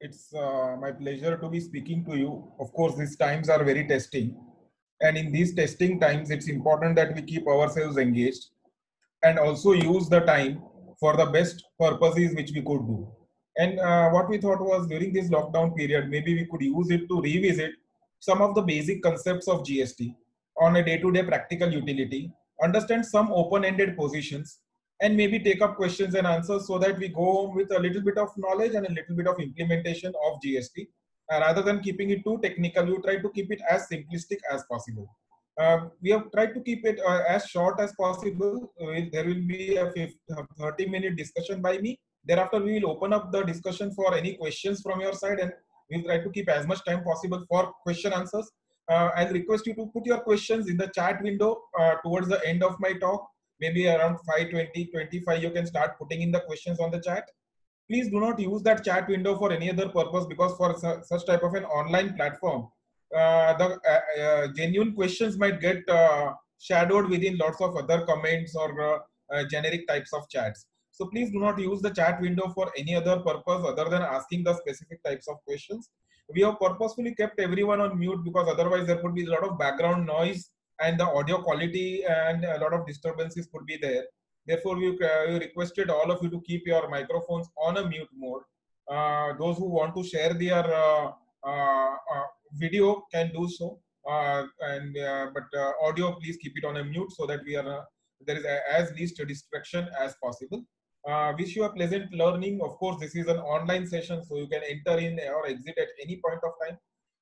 It's my pleasure to be speaking to you. Of course, these times are very testing. And in these testing times, it's important that we keep ourselves engaged and also use the time for the best purposes which we could do. And what we thought was during this lockdown period, maybe we could use it to revisit some of the basic concepts of GST on a day-to-day practical utility, understand some open-ended positions, and maybe take up questions and answers so that we go home with a little bit of knowledge and a little bit of implementation of GST. Rather than keeping it too technical, we try to keep it as simplistic as possible. We have tried to keep it as short as possible. There will be a 30-minute discussion by me. Thereafter, we will open up the discussion for any questions from your side, and we'll try to keep as much time possible for question answers. I'll request you to put your questions in the chat window towards the end of my talk. Maybe around 5:20, 25, you can start putting in the questions on the chat. Please do not use that chat window for any other purpose, because for such type of an online platform, the genuine questions might get shadowed within lots of other comments or generic types of chats. So please do not use the chat window for any other purpose other than asking the specific types of questions. We have purposefully kept everyone on mute because otherwise there could be a lot of background noise and the audio quality and a lot of disturbances could be there. Therefore, we requested all of you to keep your microphones on a mute mode. Those who want to share their video can do so, but audio, please keep it on a mute so that we are there is as least a distraction as possible. Wish you a pleasant learning. Of course, this is an online session, so you can enter in or exit at any point of time.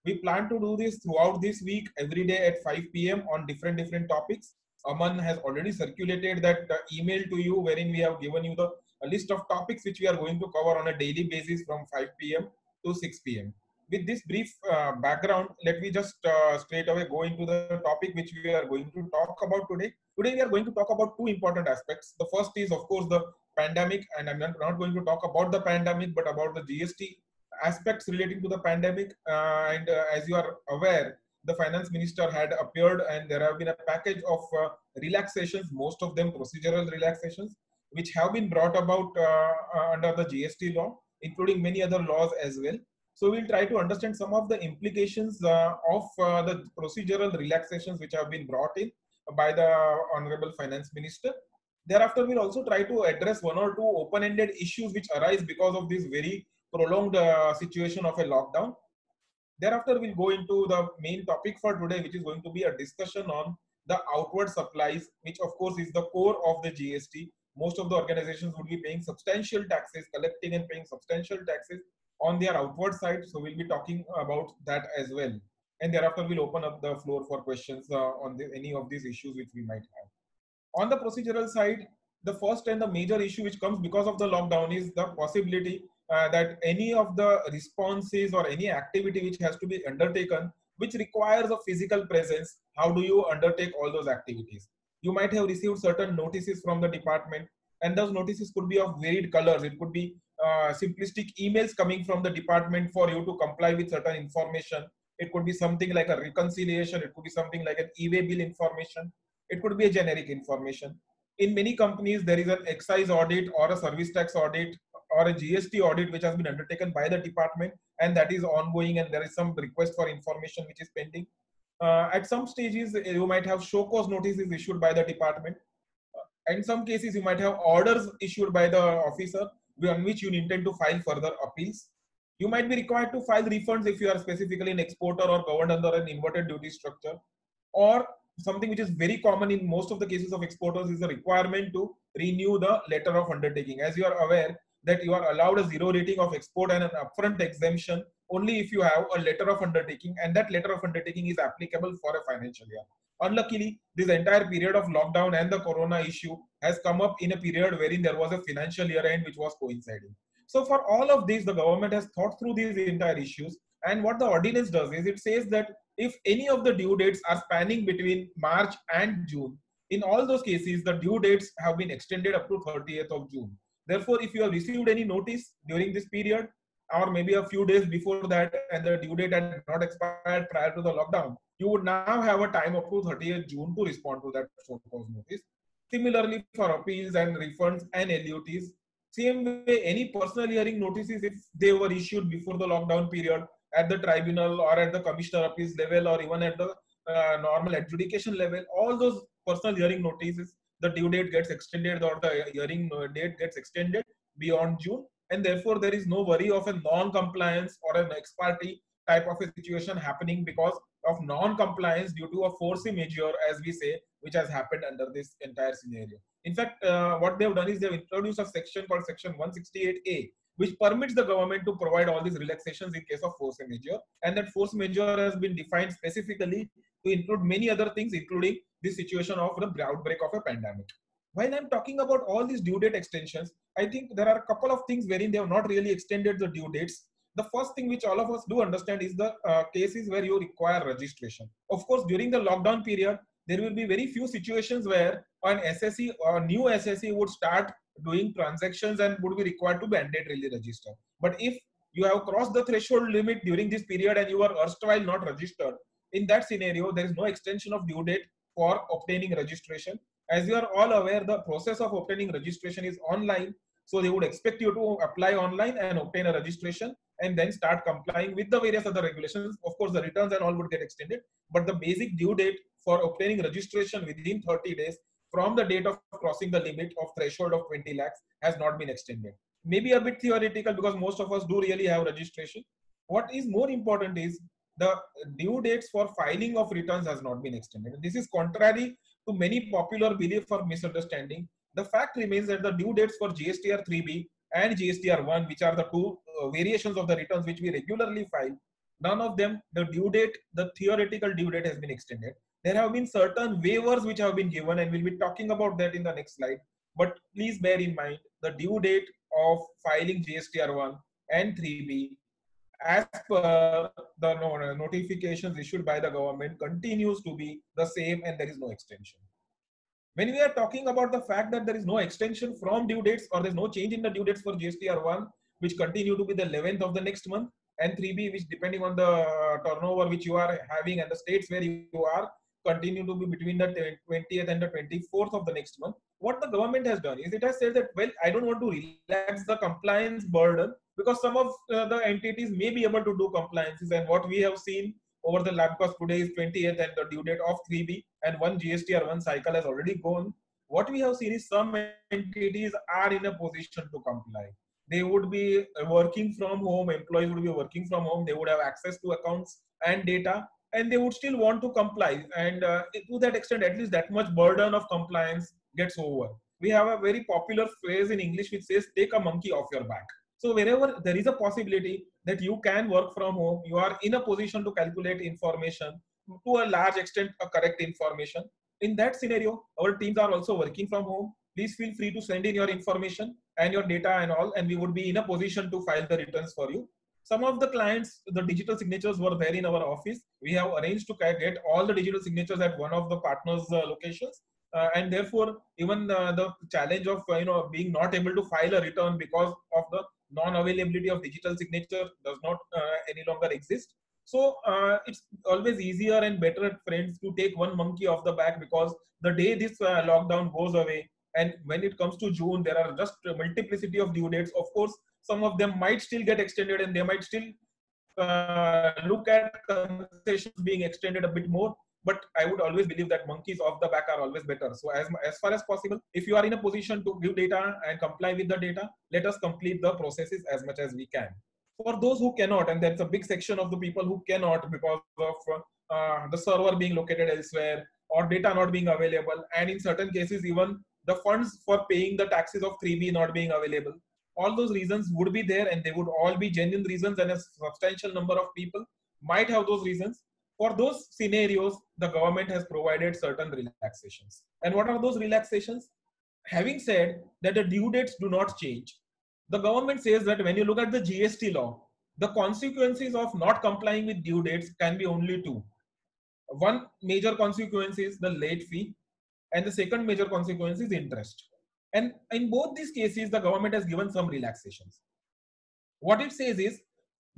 We plan to do this throughout this week, every day at 5 p.m. on different topics. Aman has already circulated that email to you, wherein we have given you the a list of topics which we are going to cover on a daily basis from 5 p.m. to 6 p.m. With this brief background, let me just straight away go into the topic which we are going to talk about today. Today we are going to talk about two important aspects. The first is, of course, the pandemic, and I'm not going to talk about the pandemic, but about the GST aspects relating to the pandemic. And as you are aware, the finance minister had appeared, and there have been a package of relaxations, most of them procedural relaxations, which have been brought about under the GST law, including many other laws as well. So we'll try to understand some of the implications of the procedural relaxations which have been brought in by the Honorable Finance Minister. Thereafter, we'll also try to address one or two open-ended issues which arise because of this very prolonged situation of a lockdown. Thereafter, we'll go into the main topic for today, which is going to be a discussion on the outward supplies, which of course is the core of the GST. Most of the organizations would be paying substantial taxes, collecting and paying substantial taxes on their outward side. So we'll be talking about that as well. And thereafter, we'll open up the floor for questions on any of these issues which we might have. On the procedural side, the first and the major issue which comes because of the lockdown is the possibility that any of the responses or any activity which has to be undertaken, which requires a physical presence, how do you undertake all those activities? You might have received certain notices from the department, and those notices could be of varied colors. It could be simplistic emails coming from the department for you to comply with certain information. It could be something like a reconciliation. It could be something like an e-way bill information. It could be a generic information. In many companies, there is an excise audit or a service tax audit or a GST audit which has been undertaken by the department, and that is ongoing, and there is some request for information which is pending. At some stages, you might have show cause notices issued by the department. In some cases, you might have orders issued by the officer on which you intend to file further appeals. You might be required to file refunds if you are specifically an exporter or governed under an inverted duty structure, or something which is very common in most of the cases of exporters is the requirement to renew the letter of undertaking. As you are aware that you are allowed a zero rating of export and an upfront exemption only if you have a letter of undertaking, and that letter of undertaking is applicable for a financial year. Unluckily, this entire period of lockdown and the corona issue has come up in a period wherein there was a financial year end which was coinciding. So for all of this, the government has thought through these entire issues, and what the ordinance does is it says that if any of the due dates are spanning between March and June, in all those cases, the due dates have been extended up to 30th of June. Therefore, if you have received any notice during this period, or maybe a few days before that, and the due date had not expired prior to the lockdown, you would now have a time up to 30th June to respond to that show cause notice. Similarly, for appeals and refunds and LUTs, Same way, any personal hearing notices, if they were issued before the lockdown period at the tribunal or at the commissioner office level or even at the normal adjudication level, all those personal hearing notices, the due date gets extended or the hearing date gets extended beyond June. And therefore, there is no worry of a non-compliance or an ex parte type of a situation happening because of non-compliance due to a force majeure, as we say, which has happened under this entire scenario. In fact, what they've done is they've introduced a section called Section 168A, which permits the government to provide all these relaxations in case of force majeure. And that force majeure has been defined specifically to include many other things, including the situation of the outbreak of a pandemic. While I'm talking about all these due date extensions, I think there are a couple of things wherein they have not really extended the due dates. The first thing which all of us do understand is the cases where you require registration. Of course, during the lockdown period, there will be very few situations where an SSE or new SSE would start doing transactions and would be required to mandatorily register. But if you have crossed the threshold limit during this period and you are erstwhile not registered, in that scenario, there is no extension of due date for obtaining registration. As you are all aware, the process of obtaining registration is online. So they would expect you to apply online and obtain a registration and then start complying with the various other regulations. Of course, the returns and all would get extended, but the basic due date for obtaining registration within 30 days from the date of crossing the limit of threshold of 20 lakhs has not been extended. Maybe a bit theoretical because most of us do really have registration. What is more important is the due dates for filing of returns has not been extended. This is contrary to many popular belief or misunderstanding. The fact remains that the due dates for GSTR 3B and GSTR 1, which are the two variations of the returns which we regularly file, none of them, the due date, the theoretical due date has been extended. There have been certain waivers which have been given, and we'll be talking about that in the next slide. But please bear in mind the due date of filing GSTR 1 and 3B as per the notifications issued by the government continues to be the same, and there is no extension. When we are talking about the fact that there is no extension from due dates or there's no change in the due dates for GSTR 1, which continue to be the 11th of the next month, and 3B, which depending on the turnover which you are having and the states where you are, continue to be between the 20th and the 24th of the next month. What the government has done is it has said that, well, I don't want to relax the compliance burden because some of the entities may be able to do compliances, and what we have seen over the lab, because today is 20th and the due date of 3B and one GSTR 1 cycle has already gone. What we have seen is some entities are in a position to comply. They would be working from home, employees would be working from home, they would have access to accounts and data, and they would still want to comply. And to that extent, at least that much burden of compliance gets over. We have a very popular phrase in English which says, take a monkey off your back. So wherever there is a possibility that you can work from home, you are in a position to calculate information, to a large extent, a correct information. In that scenario, our teams are also working from home. Please feel free to send in your information and your data and all, and we would be in a position to file the returns for you. Some of the clients, the digital signatures were there in our office. We have arranged to get all the digital signatures at one of the partners' locations. And therefore, even the challenge of being not able to file a return because of the non-availability of digital signature does not any longer exist. So it's always easier and better, friends, to take one monkey off the back, because the day this lockdown goes away, and when it comes to June, there are just a multiplicity of due dates. Of course, some of them might still get extended, and they might still look at concessions being extended a bit more. But I would always believe that monkeys off the back are always better. So as far as possible, if you are in a position to give data and comply with the data, let us complete the processes as much as we can. For those who cannot, and that's a big section of the people who cannot because of the server being located elsewhere or data not being available, and in certain cases even the funds for paying the taxes of 3B not being available, all those reasons would be there, and they would all be genuine reasons, and a substantial number of people might have those reasons. For those scenarios, the government has provided certain relaxations. And what are those relaxations? Having said that the due dates do not change, the government says that when you look at the GST law, the consequences of not complying with due dates can be only two. One major consequence is the late fee, and the second major consequence is interest. And in both these cases, the government has given some relaxations. What it says is,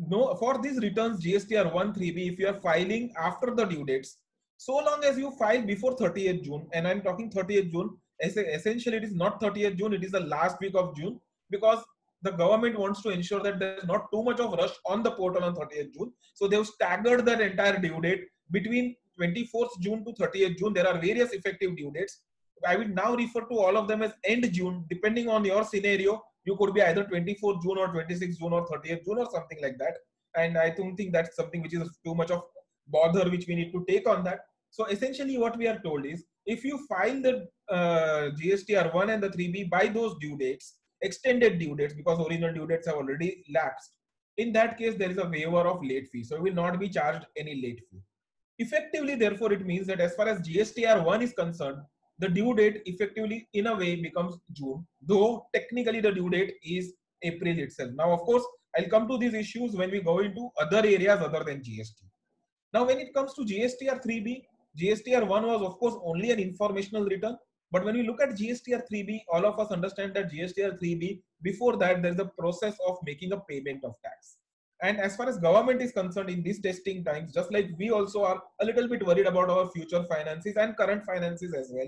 no, for these returns GSTR 1, 3B, if you are filing after the due dates, so long as you file before 30th June, and I'm talking 30th June, essentially it is not 30th June, it is the last week of June. because the government wants to ensure that there's not too much of rush on the portal on 30th June. So they've staggered that entire due date between 24th June to 30th June. There are various effective due dates. I will now refer to all of them as end June. Depending on your scenario, you could be either 24th June or 26th June or 30th June or something like that. And I don't think that's something which is too much of bother which we need to take on that. So essentially what we are told is, if you file the GSTR 1 and the 3B by those due dates, extended due dates, because original due dates have already lapsed, in that case there is a waiver of late fee. So you will not be charged any late fee. Effectively, therefore, it means that as far as GSTR 1 is concerned, the due date effectively in a way becomes June, though technically the due date is April itself. Now, of course, I'll come to these issues when we go into other areas other than GST. Now, when it comes to GSTR 3B, GSTR 1 was of course only an informational return. But when we look at GSTR 3B, all of us understand that GSTR 3B, before that, there's a process of making a payment of tax. And as far as government is concerned in these testing times, just like we also are a little bit worried about our future finances and current finances as well,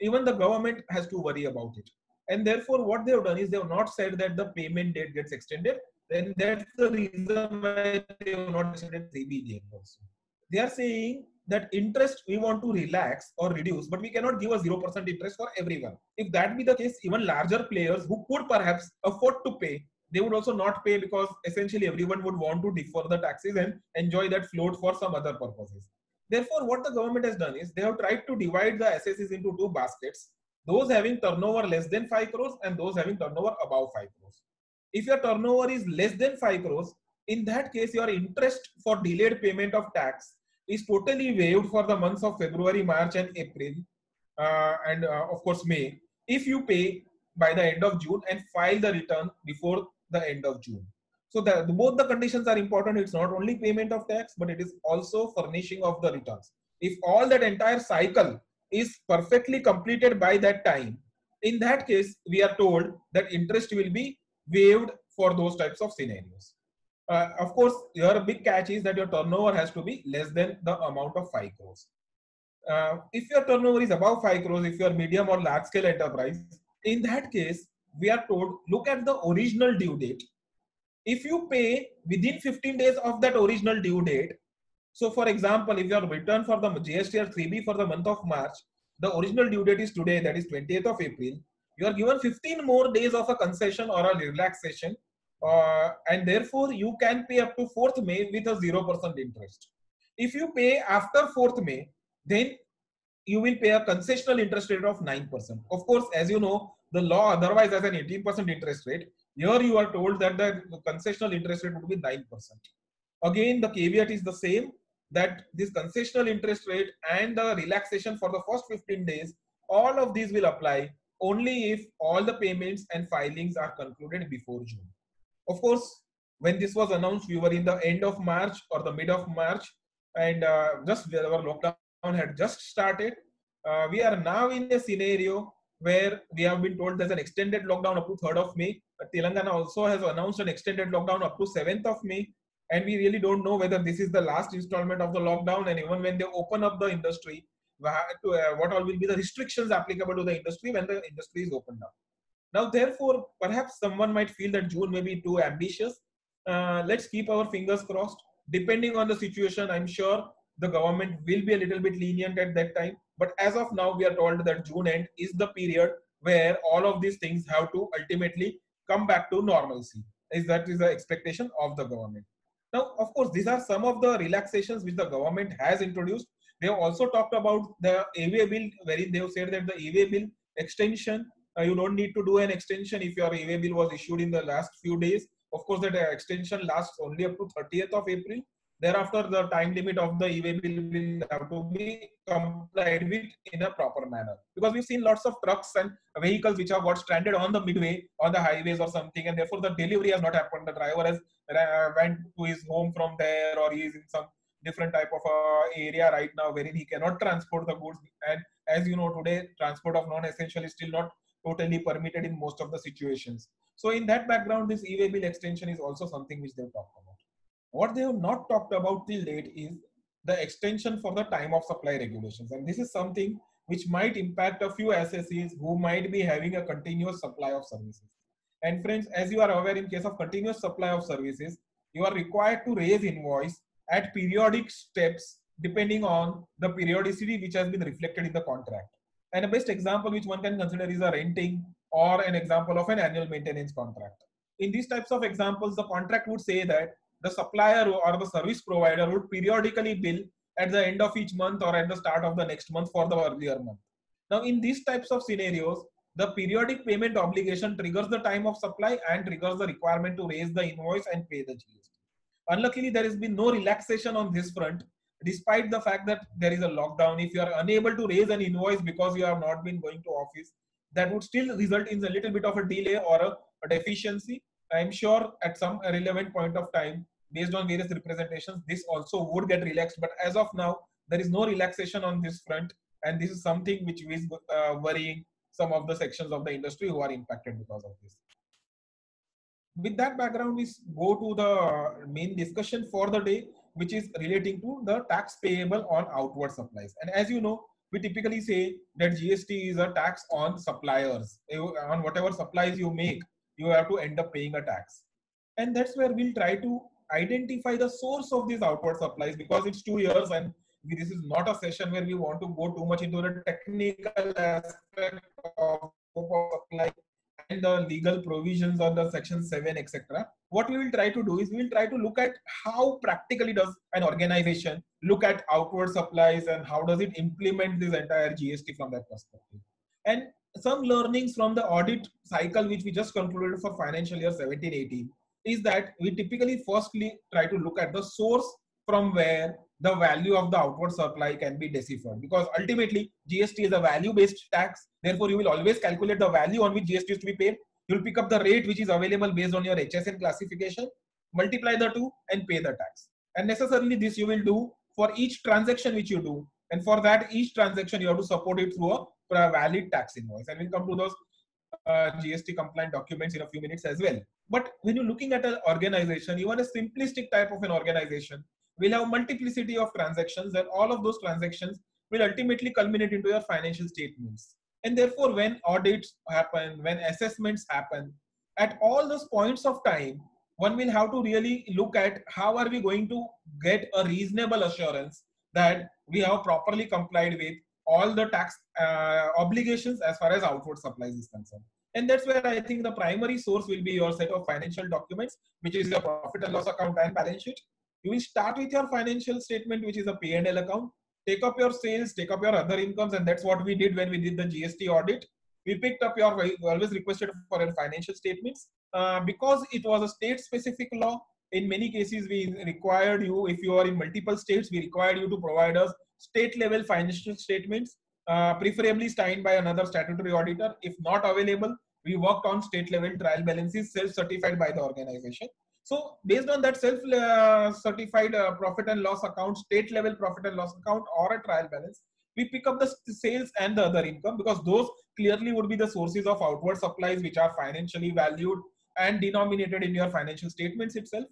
even the government has to worry about it. And therefore, what they have done is they have not said that the payment date gets extended. Then that's the reason why they have not extended 3B date also. They are saying that interest we want to relax or reduce, but we cannot give a 0% interest for everyone. If that be the case, even larger players who could perhaps afford to pay, they would also not pay, because essentially everyone would want to defer the taxes and enjoy that float for some other purposes. Therefore, what the government has done is they have tried to divide the assesses into two baskets, those having turnover less than 5 crores and those having turnover above 5 crores. If your turnover is less than 5 crores, in that case, your interest for delayed payment of tax is totally waived for the months of February, March, and April, and of course May, if you pay by the end of June and file the return before the end of June. So both the conditions are important. It's not only payment of tax, but it is also furnishing of the returns. If all that entire cycle is perfectly completed by that time, in that case, we are told that interest will be waived for those types of scenarios. Of course, your big catch is that your turnover has to be less than the amount of 5 crores. If your turnover is above 5 crores, if you are medium or large scale enterprise, in that case, we are told, look at the original due date. If you pay within 15 days of that original due date, so for example, if your return for the GSTR 3B for the month of March, the original due date is today, that is 20th of April, you are given 15 more days of a concession or a relaxation, and therefore you can pay up to 4th May with a 0% interest. If you pay after 4th May, then you will pay a concessional interest rate of 9%. Of course, as you know, the law otherwise has an 18% interest rate. Here you are told that the concessional interest rate would be 9%. Again, the caveat is the same, that this concessional interest rate and the relaxation for the first 15 days, all of these will apply only if all the payments and filings are concluded before June. Of course, when this was announced, we were in the end of March or the mid of March, and just our lockdown had just started. We are now in a scenario where we have been told there's an extended lockdown up to 3rd of May. Telangana also has announced an extended lockdown up to 7th of May. And we really don't know whether this is the last installment of the lockdown. And even when they open up the industry, what all will be the restrictions applicable to the industry when the industry is opened up. Now, therefore, perhaps someone might feel that June may be too ambitious. Let's keep our fingers crossed. Depending on the situation, I'm sure the government will be a little bit lenient at that time. But as of now, we are told that June end is the period where all of these things have to ultimately come back to normalcy. That is the expectation of the government. Now, of course, these are some of the relaxations which the government has introduced. They have also talked about the EWA bill, wherein they have said that the EWA bill extension, you don't need to do an extension if your EWA bill was issued in the last few days. Of course, that extension lasts only up to 30th of April. Thereafter, the time limit of the EWA bill will have to be complied with in a proper manner. Because we've seen lots of trucks and vehicles which have got stranded on the midway on the highways or something, and therefore the delivery has not happened. The driver has went to his home from there, or he is in some different type of area right now wherein he cannot transport the goods. And as you know, today transport of non-essential is still not totally permitted in most of the situations. So in that background, this EWA bill extension is also something which they've talked about. What they have not talked about till date is the extension for the time of supply regulations. And this is something which might impact a few SSEs who might be having a continuous supply of services. And friends, as you are aware, in case of continuous supply of services, you are required to raise invoice at periodic steps depending on the periodicity which has been reflected in the contract. And a best example which one can consider is a renting or an example of an annual maintenance contract. In these types of examples, the contract would say that the supplier or the service provider would periodically bill at the end of each month or at the start of the next month for the earlier month. Now, in these types of scenarios, the periodic payment obligation triggers the time of supply and triggers the requirement to raise the invoice and pay the GST. Unluckily, there has been no relaxation on this front, despite the fact that there is a lockdown. If you are unable to raise an invoice because you have not been going to office, that would still result in a little bit of a delay or a deficiency. I'm sure at some relevant point of time, based on various representations, this also would get relaxed. But as of now, there is no relaxation on this front. And this is something which is worrying some of the sections of the industry who are impacted because of this. With that background, we go to the main discussion for the day, which is relating to the tax payable on outward supplies. And as you know, we typically say that GST is a tax on suppliers. On whatever supplies you make, you have to end up paying a tax. And that's where we'll try to identify the source of these outward supplies, because it's 2 years and this is not a session where we want to go too much into the technical aspect of supply and the legal provisions on the section 7, etc. What we will try to do is we will try to look at how practically does an organization look at outward supplies and how does it implement this entire GST from that perspective. And some learnings from the audit cycle which we just concluded for financial year 17-18 is that we typically firstly try to look at the source from where the value of the outward supply can be deciphered, because ultimately GST is a value based tax. Therefore, you will always calculate the value on which GST is to be paid. You will pick up the rate which is available based on your HSN classification, multiply the two and pay the tax. And necessarily this you will do for each transaction which you do. And for that, each transaction you have to support it through a valid tax invoice. And we'll come to those GST compliant documents in a few minutes as well. But when you're looking at an organization, even a simplistic type of an organization will have multiplicity of transactions, and all of those transactions will ultimately culminate into your financial statements. And therefore, when audits happen, when assessments happen, at all those points of time, one will have to really look at how are we going to get a reasonable assurance that we have properly complied with all the tax obligations as far as outward supplies is concerned. And that's where I think the primary source will be your set of financial documents, which is your profit and loss account and balance sheet. You will start with your financial statement, which is a P&L account. Take up your sales, take up your other incomes, and that's what we did when we did the GST audit. We picked up your, we always requested for your financial statements. Because it was a state-specific law, in many cases we required you, if you are in multiple states, we required you to provide us state-level financial statements, preferably signed by another statutory auditor. If not available, we worked on state-level trial balances self-certified by the organization. So based on that self-certified profit and loss account, state-level profit and loss account, or a trial balance, we pick up the sales and the other income, because those clearly would be the sources of outward supplies which are financially valued and denominated in your financial statements itself.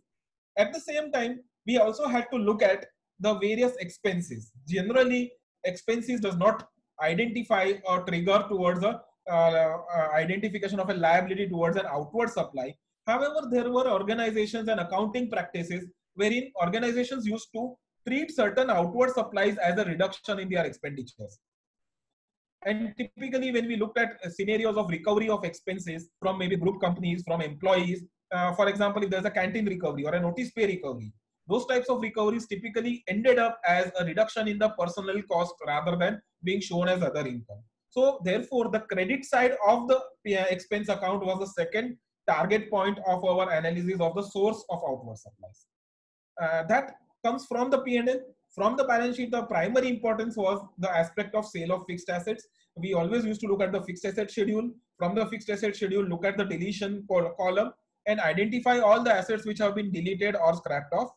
At the same time, we also had to look at the various expenses. Generally, expenses does not identify or trigger towards a identification of a liability towards an outward supply. However, there were organizations and accounting practices wherein organizations used to treat certain outward supplies as a reduction in their expenditures. And typically, when we looked at scenarios of recovery of expenses from maybe group companies, from employees, for example, if there's a canteen recovery or a notice pay recovery, those types of recoveries typically ended up as a reduction in the personnel cost rather than being shown as other income. So therefore, the credit side of the expense account was the second target point of our analysis of the source of outward supplies. That comes from the P&L. From the balance sheet, the primary importance was the aspect of sale of fixed assets. We always used to look at the fixed asset schedule. From the fixed asset schedule, look at the deletion column and identify all the assets which have been deleted or scrapped off.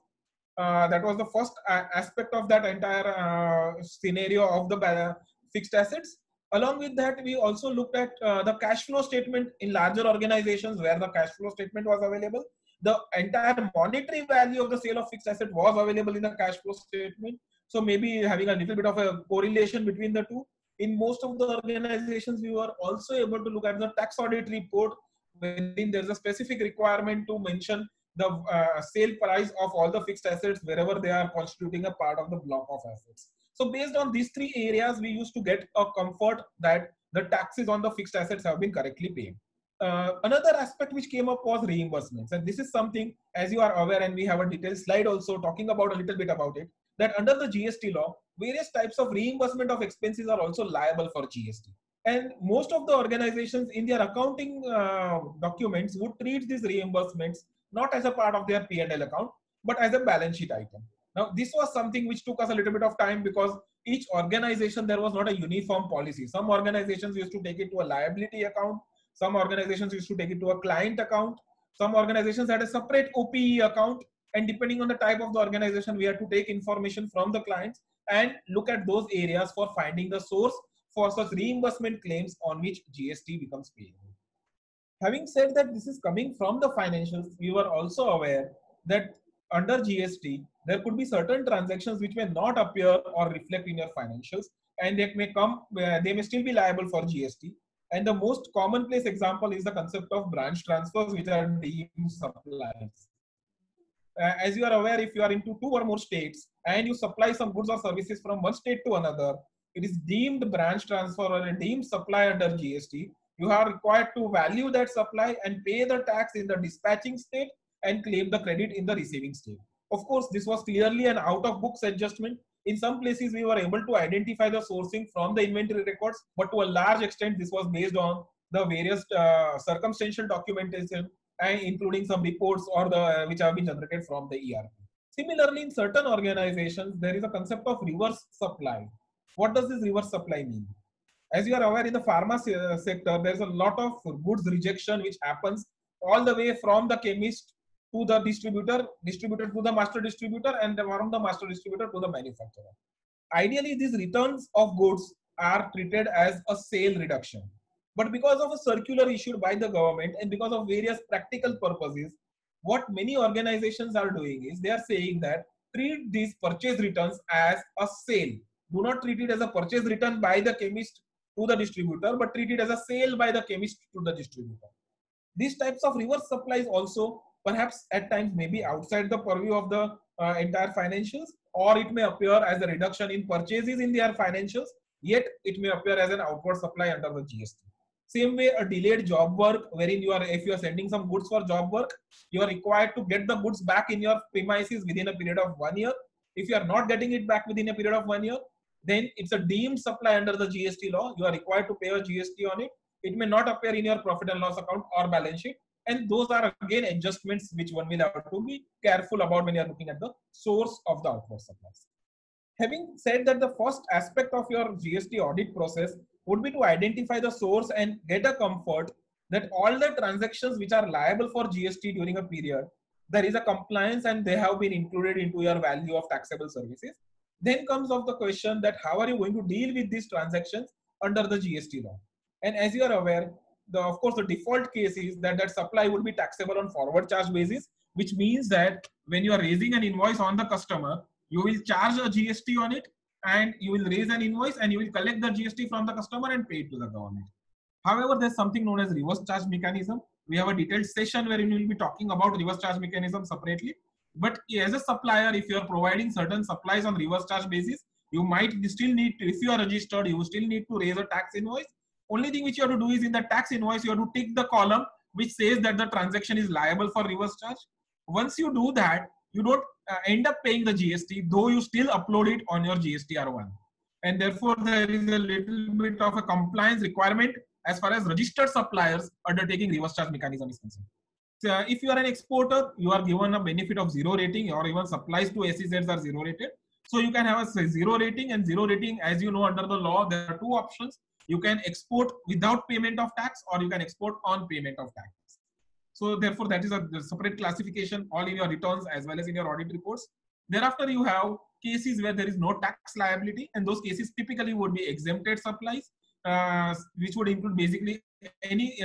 That was the first aspect of that entire scenario of the fixed assets. Along with that, we also looked at the cash flow statement in larger organizations where the cash flow statement was available. The entire monetary value of the sale of fixed asset was available in the cash flow statement. So maybe having a little bit of a correlation between the two. In most of the organizations, we were also able to look at the tax audit report, wherein there's a specific requirement to mention the sale price of all the fixed assets wherever they are constituting a part of the block of assets. So based on these three areas, we used to get a comfort that the taxes on the fixed assets have been correctly paid. Another aspect which came up was reimbursements, and this is something, as you are aware, and we have a detailed slide also talking about a little bit about it, that under the GST law, various types of reimbursement of expenses are also liable for GST. And most of the organizations in their accounting documents would treat these reimbursements not as a part of their P&L account, but as a balance sheet item. Now, this was something which took us a little bit of time because each organization, there was not a uniform policy. Some organizations used to take it to a liability account. Some organizations used to take it to a client account. Some organizations had a separate OPE account. And depending on the type of the organization, we had to take information from the clients and look at those areas for finding the source for such reimbursement claims on which GST becomes payable. Having said that this is coming from the financials, we were also aware that under GST, there could be certain transactions which may not appear or reflect in your financials, and they may still be liable for GST. And the most commonplace example is the concept of branch transfers, which are deemed supplies. As you are aware, if you are into two or more states and you supply some goods or services from one state to another, it is deemed branch transfer or a deemed supply under GST. You are required to value that supply and pay the tax in the dispatching state and claim the credit in the receiving state. Of course, this was clearly an out-of-books adjustment. In some places, we were able to identify the sourcing from the inventory records, but to a large extent, this was based on the various circumstantial documentation, and including some reports or the which have been generated from the ERP. Similarly, in certain organizations, there is a concept of reverse supply. What does this reverse supply mean? As you are aware, in the pharma sector, there is a lot of goods rejection which happens all the way from the chemist to the distributor to the master distributor, and from the master distributor to the manufacturer. Ideally, these returns of goods are treated as a sale reduction. But because of a circular issued by the government and because of various practical purposes, what many organizations are doing is they are saying that treat these purchase returns as a sale. Do not treat it as a purchase return by the chemist to the distributor, but treat it as a sale by the chemist to the distributor. These types of reverse supplies also perhaps at times may be outside the purview of the entire financials, or it may appear as a reduction in purchases in their financials, yet it may appear as an outward supply under the GST. Same way, a delayed job work, wherein if you are sending some goods for job work, you are required to get the goods back in your premises within a period of 1 year. If you are not getting it back within a period of 1 year, then it's a deemed supply under the GST law. You are required to pay a GST on it. It may not appear in your profit and loss account or balance sheet. And those are again adjustments which one will have to be careful about when you are looking at the source of the outward supplies. Having said that, the first aspect of your GST audit process would be to identify the source and get a comfort that all the transactions which are liable for GST during a period, there is a compliance and they have been included into your value of taxable services. Then comes up the question that how are you going to deal with these transactions under the GST law? And as you are aware, of course, the default case is that supply would be taxable on forward charge basis, which means that when you are raising an invoice on the customer, you will charge a GST on it, and you will raise an invoice and you will collect the GST from the customer and pay it to the government. However, there's something known as reverse charge mechanism. We have a detailed session wherein we will be talking about reverse charge mechanism separately. But as a supplier, if you are providing certain supplies on reverse charge basis, you might still need to, if you are registered, you still need to raise a tax invoice. Only thing which you have to do is in the tax invoice, you have to tick the column which says that the transaction is liable for reverse charge. Once you do that, you don't end up paying the GST, though you still upload it on your GSTR1. And therefore, there is a little bit of a compliance requirement as far as registered suppliers undertaking reverse charge mechanism is concerned. So if you are an exporter, you are given a benefit of 0 rating, or even supplies to SEZs are 0 rated. So you can have a 0 rating, and 0 rating, as you know, under the law, there are two options. You can export without payment of tax, or you can export on payment of tax. So therefore, that is a separate classification all in your returns as well as in your audit reports. Thereafter, you have cases where there is no tax liability, and those cases typically would be exempted supplies, which would include basically any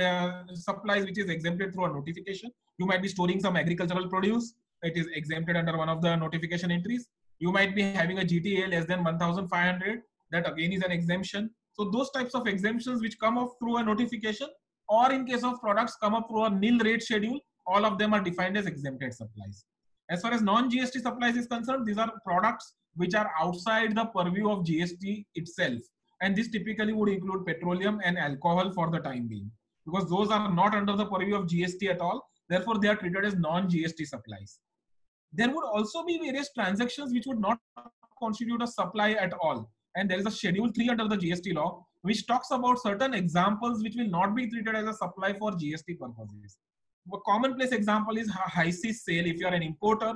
supplies which is exempted through a notification. You might be storing some agricultural produce. It is exempted under one of the notification entries. You might be having a GTA less than 1,500. That again is an exemption. So those types of exemptions which come off through a notification or in case of products come up through a nil rate schedule, all of them are defined as exempted supplies. As far as non-GST supplies is concerned, these are products which are outside the purview of GST itself. And this typically would include petroleum and alcohol for the time being, because those are not under the purview of GST at all. Therefore, they are treated as non-GST supplies. There would also be various transactions which would not constitute a supply at all. And there is a Schedule 3 under the GST law, which talks about certain examples which will not be treated as a supply for GST purposes. A commonplace example is high seas sale. If you are an importer,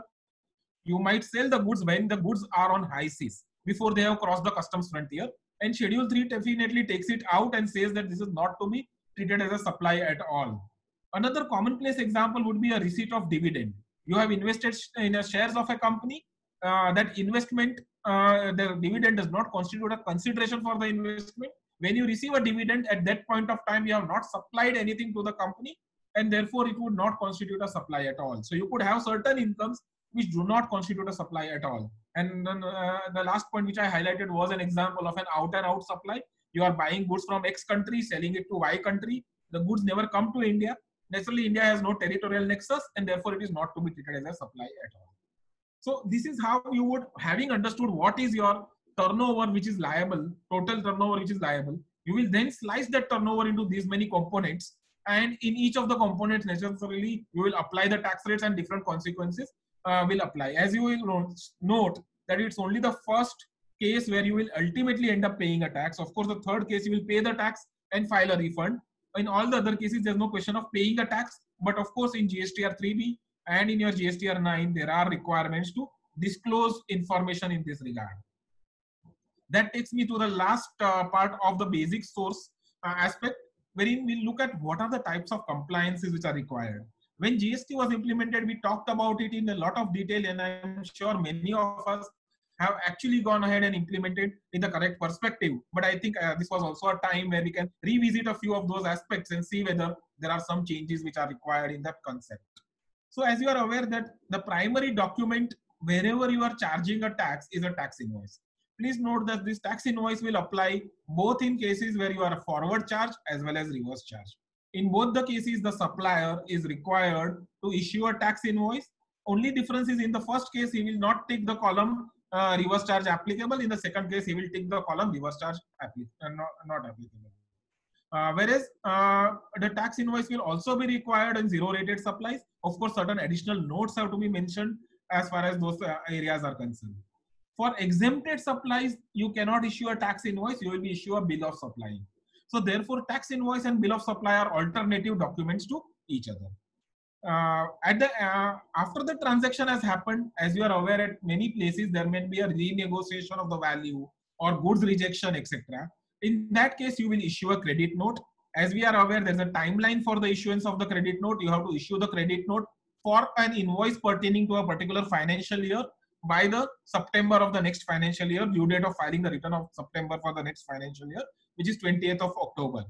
you might sell the goods when the goods are on high seas before they have crossed the customs frontier. And Schedule 3 definitely takes it out and says that this is not to be treated as a supply at all. Another commonplace example would be a receipt of dividend. You have invested in shares of a company. That investment, the dividend does not constitute a consideration for the investment. When you receive a dividend, at that point of time, you have not supplied anything to the company, and therefore it would not constitute a supply at all. So you could have certain incomes which do not constitute a supply at all. And then, the last point which I highlighted was an example of an out and out supply. You are buying goods from X country, selling it to Y country. The goods never come to India. Naturally, India has no territorial nexus, and therefore it is not to be treated as a supply at all. So this is how you would, having understood what is your turnover which is liable, total turnover which is liable, you will then slice that turnover into these many components, and in each of the components necessarily you will apply the tax rates and different consequences will apply. As you will note that it's only the first case where you will ultimately end up paying a tax. Of course, the third case you will pay the tax and file a refund. In all the other cases, there's no question of paying a tax. But of course, in GSTR 3B and in your GSTR 9, there are requirements to disclose information in this regard. That takes me to the last part of the basic source aspect, wherein we look at what are the types of compliances which are required. When GST was implemented, we talked about it in a lot of detail, and I'm sure many of us have actually gone ahead and implemented in the correct perspective. But I think this was also a time where we can revisit a few of those aspects and see whether there are some changes which are required in that concept. So as you are aware that the primary document wherever you are charging a tax is a tax invoice. Please note that this tax invoice will apply both in cases where you are a forward charge as well as reverse charge. In both the cases, the supplier is required to issue a tax invoice. Only difference is in the first case, he will not take the column reverse charge applicable. In the second case, he will take the column reverse charge not applicable. Whereas the tax invoice will also be required in zero rated supplies. Of course, certain additional notes have to be mentioned as far as those areas are concerned. For exempted supplies, you cannot issue a tax invoice, you will be issue a bill of supply. So therefore, tax invoice and bill of supply are alternative documents to each other. After the transaction has happened, as you are aware, at many places there may be a renegotiation of the value or goods rejection, etc. In that case, you will issue a credit note. As we are aware, there's a timeline for the issuance of the credit note. You have to issue the credit note for an invoice pertaining to a particular financial year by the September of the next financial year. Due date of filing the return of September for the next financial year, which is 20th of October.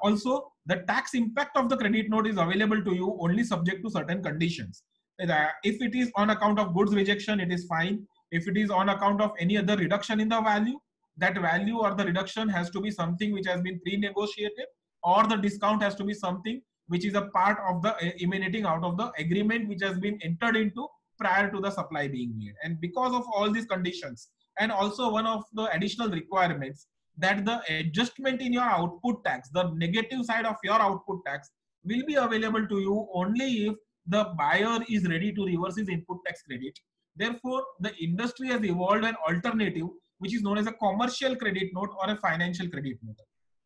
Also, the tax impact of the credit note is available to you only subject to certain conditions. If it is on account of goods rejection, it is fine. If it is on account of any other reduction in the value, that value or the reduction has to be something which has been pre-negotiated, or the discount has to be something which is a part of the emanating out of the agreement which has been entered into prior to the supply being made. And because of all these conditions, and also one of the additional requirements, that the adjustment in your output tax, the negative side of your output tax, will be available to you only if the buyer is ready to reverse his input tax credit. Therefore, the industry has evolved an alternative which is known as a commercial credit note or a financial credit note.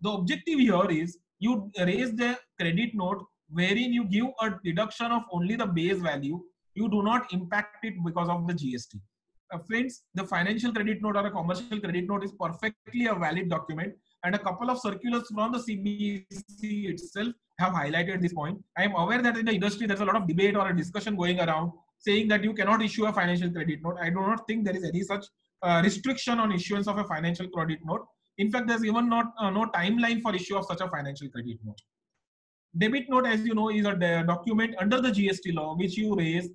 The objective here is you raise the credit note wherein you give a deduction of only the base value. You do not impact it because of the GST. Friends, the financial credit note or a commercial credit note is perfectly a valid document, and a couple of circulars from the CBC itself have highlighted this point. I am aware that in the industry there's a lot of debate or a discussion going around saying that you cannot issue a financial credit note. I do not think there is any such restriction on issuance of a financial credit note. In fact, there's even no timeline for issue of such a financial credit note. Debit note, as you know, is a document under the GST law which you raise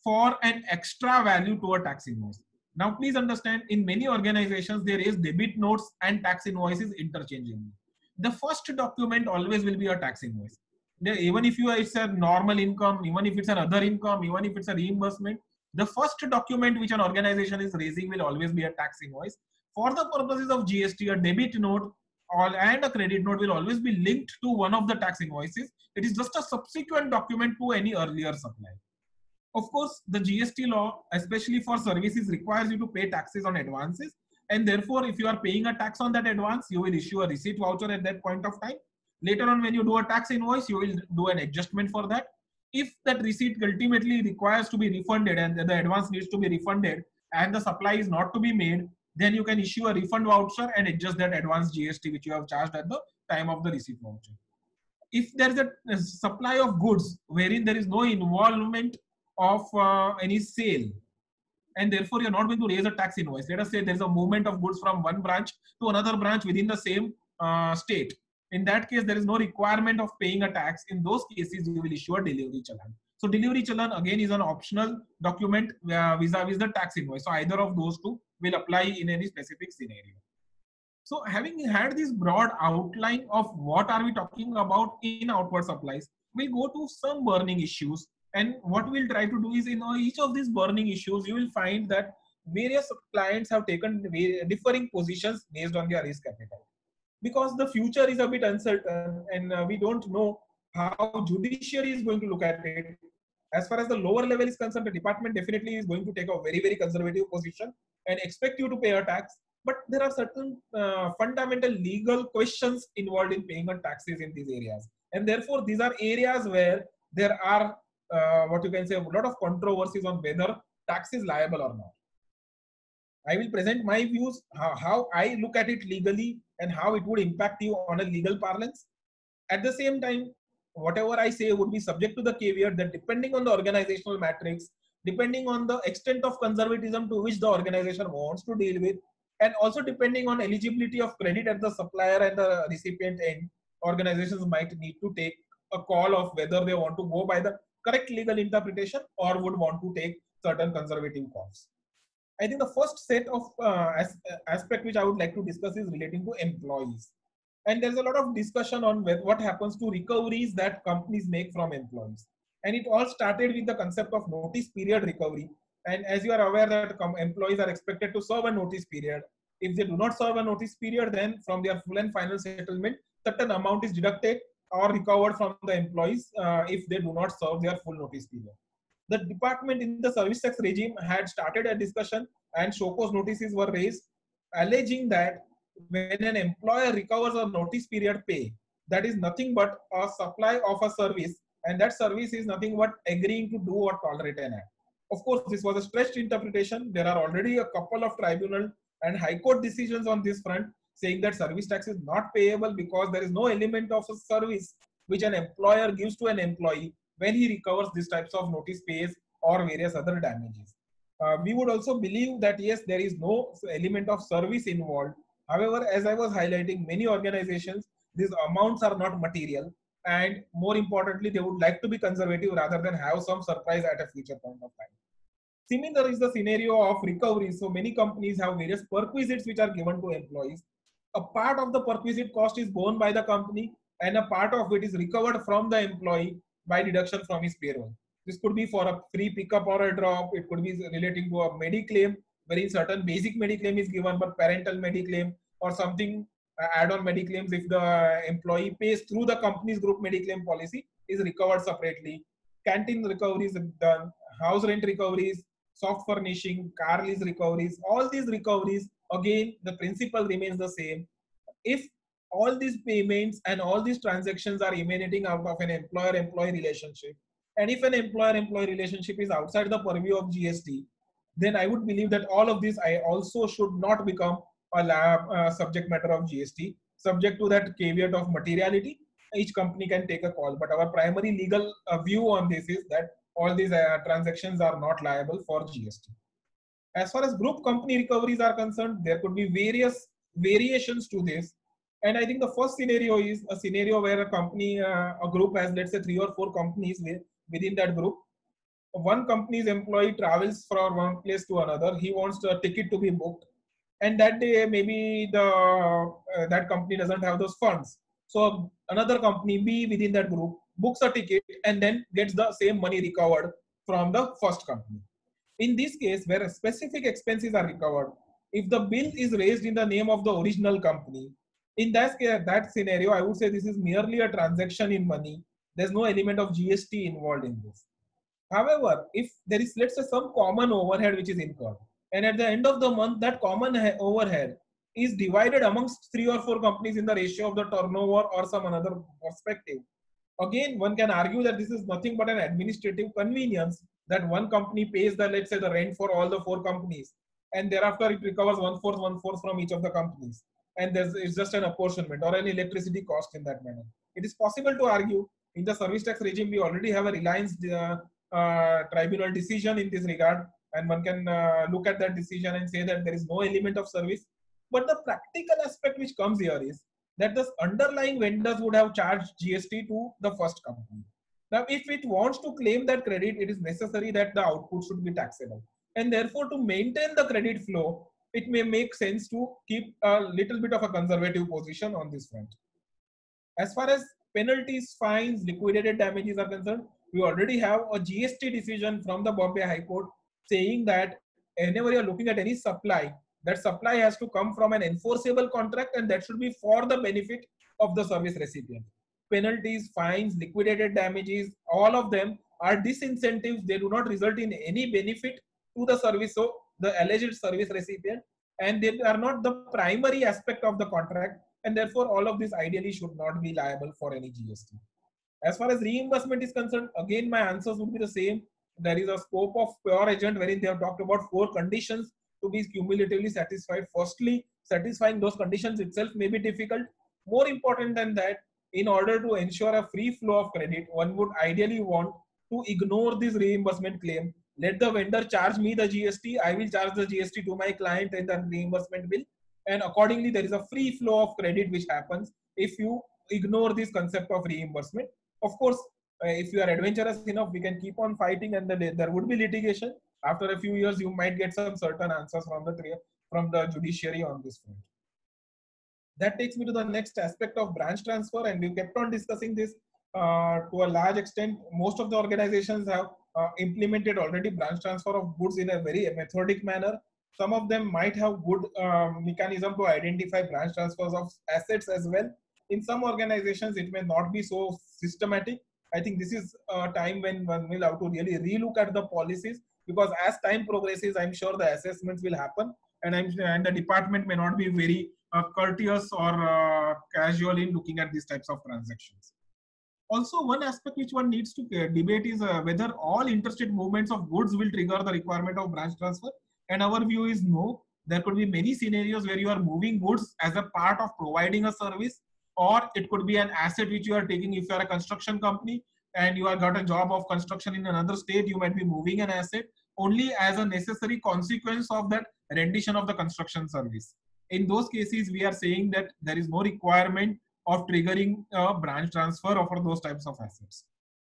for an extra value to a tax invoice. Now, please understand, in many organizations, they raise debit notes and tax invoices interchangeably. the first document always will be a tax invoice. Even if it's a normal income, even if it's an other income, even if it's a reimbursement, the first document which an organization is raising will always be a tax invoice. For the purposes of GST, a debit note and a credit note will always be linked to one of the tax invoices. It is just a subsequent document to any earlier supply. Of course, the GST law, especially for services, requires you to pay taxes on advances. And therefore, if you are paying a tax on that advance, you will issue a receipt voucher at that point of time. Later on, when you do a tax invoice, you will do an adjustment for that. If that receipt ultimately requires to be refunded and the advance needs to be refunded and the supply is not to be made, then you can issue a refund voucher and adjust that advance GST which you have charged at the time of the receipt voucher. If there is a supply of goods wherein there is no involvement of any sale, and therefore you're not going to raise a tax invoice. Let us say there's a movement of goods from one branch to another branch within the same state. In that case, there is no requirement of paying a tax. In those cases, you will issue a delivery challan. So delivery challan again is an optional document vis-a-vis the tax invoice. So either of those two will apply in any specific scenario. So having had this broad outline of what are we talking about in outward supplies, we'll go to some burning issues. And what we'll try to do is in each of these burning issues, you will find that various clients have taken differing positions based on their risk appetite. Because the future is a bit uncertain and we don't know how judiciary is going to look at it. As far as the lower level is concerned, the department definitely is going to take a very, very conservative position and expect you to pay a tax. But there are certain fundamental legal questions involved in paying on taxes in these areas. And therefore, these are areas where there are what you can say a lot of controversies on whether tax is liable or not. I will present my views, how I look at it legally and how it would impact you on a legal parlance. At the same time, whatever I say would be subject to the caveat that depending on the organizational matrix, depending on the extent of conservatism to which the organization wants to deal with, and also depending on eligibility of credit at the supplier and the recipient end, organizations might need to take a call of whether they want to go by the correct legal interpretation or would want to take certain conservative calls. I think the first set of aspect which I would like to discuss is relating to employees. And there's a lot of discussion on what happens to recoveries that companies make from employees. And it all started with the concept of notice period recovery. And as you are aware that employees are expected to serve a notice period. If they do not serve a notice period, then from their full and final settlement, certain amount is deducted or recovered from the employees if they do not serve their full notice period. The department in the service tax regime had started a discussion and show cause notices were raised alleging that when an employer recovers a notice period pay, that is nothing but a supply of a service, and that service is nothing but agreeing to do or tolerate an act. Of course, this was a stretched interpretation. There are already a couple of tribunal and high court decisions on this front saying that service tax is not payable because there is no element of a service which an employer gives to an employee when he recovers these types of notice pays or various other damages. We would also believe that yes, there is no element of service involved. However, as I was highlighting, many organizations, these amounts are not material, and more importantly, they would like to be conservative rather than have some surprise at a future point of time. Similar is the scenario of recovery. So many companies have various perquisites which are given to employees. A part of the perquisite cost is borne by the company and a part of it is recovered from the employee by deduction from his payroll. This could be for a free pickup or a drop. It could be relating to a mediclaim, wherein certain basic mediclaim is given, but parental mediclaim or something add-on mediclaims if the employee pays through the company's group mediclaim policy is recovered separately. Canteen recoveries done, house rent recoveries, soft furnishing, car lease recoveries, all these recoveries, again, the principle remains the same. If all these payments and all these transactions are emanating out of an employer-employee relationship, and if an employer-employee relationship is outside the purview of GST, then I would believe that all of this I also should not become a subject matter of GST, subject to that caveat of materiality. Each company can take a call, but our primary legal view on this is that all these transactions are not liable for GST. As far as group company recoveries are concerned, there could be various variations to this. And I think the first scenario is a scenario where a company, a group has, let's say, 3 or 4 companies within that group. One company's employee travels from one place to another. He wants a ticket to be booked. And that day, maybe that company doesn't have those funds. So another company B within that group books a ticket and then gets the same money recovered from the first company. In this case, where specific expenses are recovered, if the bill is raised in the name of the original company, in that case, that scenario, I would say this is merely a transaction in money. There's no element of GST involved in this. However, if there is, let's say, some common overhead which is incurred, and at the end of the month, that common overhead is divided amongst 3 or 4 companies in the ratio of the turnover or some another perspective. Again, one can argue that this is nothing but an administrative convenience that one company pays the, let's say, the rent for all the 4 companies, and thereafter it recovers one fourth from each of the companies, and it's just an apportionment or an electricity cost in that manner. It is possible to argue in the service tax regime we already have a Reliance tribunal decision in this regard, and one can look at that decision and say that there is no element of service. But the practical aspect which comes here is that the underlying vendors would have charged GST to the first company. Now, if it wants to claim that credit, it is necessary that the output should be taxable. And therefore, to maintain the credit flow, it may make sense to keep a little bit of a conservative position on this front. As far as penalties, fines, liquidated damages are concerned, we already have a GST decision from the Bombay High Court saying that whenever you're looking at any supply, that supply has to come from an enforceable contract and that should be for the benefit of the service recipient. Penalties, fines, liquidated damages, all of them are disincentives. They do not result in any benefit to the service, so the alleged service recipient, and they are not the primary aspect of the contract, and therefore all of this ideally should not be liable for any GST. As far as reimbursement is concerned, again my answers would be the same. There is a scope of pure agent wherein they have talked about 4 conditions to be cumulatively satisfied. Firstly, satisfying those conditions itself may be difficult. More important than that, in order to ensure a free flow of credit, one would ideally want to ignore this reimbursement claim. Let the vendor charge me the GST, I will charge the GST to my client and the reimbursement bill. And accordingly, there is a free flow of credit which happens if you ignore this concept of reimbursement. Of course, if you are adventurous enough, we can keep on fighting and then there would be litigation. After a few years, you might get some certain answers from the judiciary on this front. That takes me to the next aspect of branch transfer, and we kept on discussing this to a large extent. Most of the organizations have implemented already branch transfer of goods in a very methodic manner. Some of them might have good mechanism to identify branch transfers of assets as well. In some organizations, it may not be so systematic. I think this is a time when one will have to really relook at the policies, because as time progresses, I'm sure the assessments will happen, and the department may not be very courteous or casual in looking at these types of transactions. Also, one aspect which one needs to debate is whether all interstate movements of goods will trigger the requirement of branch transfer. And our view is no. There could be many scenarios where you are moving goods as a part of providing a service, or it could be an asset which you are taking. If you are a construction company and you have got a job of construction in another state, you might be moving an asset only as a necessary consequence of that rendition of the construction service. In those cases, we are saying that there is no requirement of triggering a branch transfer for those types of assets.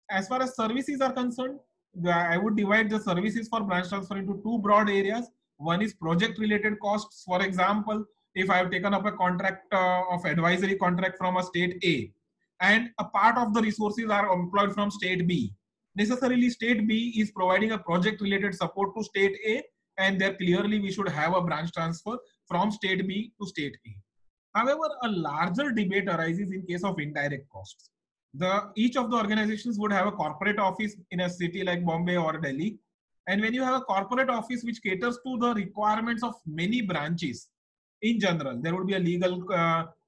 As far as services are concerned, I would divide the services for branch transfer into 2 broad areas. One is project related costs. For example, if I have taken up a contract of advisory contract from a state A, and a part of the resources are employed from state B, necessarily state B is providing a project related support to state A, and there clearly we should have a branch transfer from state B to state A. However, a larger debate arises in case of indirect costs. Each of the organizations would have a corporate office in a city like Bombay or Delhi. And when you have a corporate office which caters to the requirements of many branches, in general, there would be a legal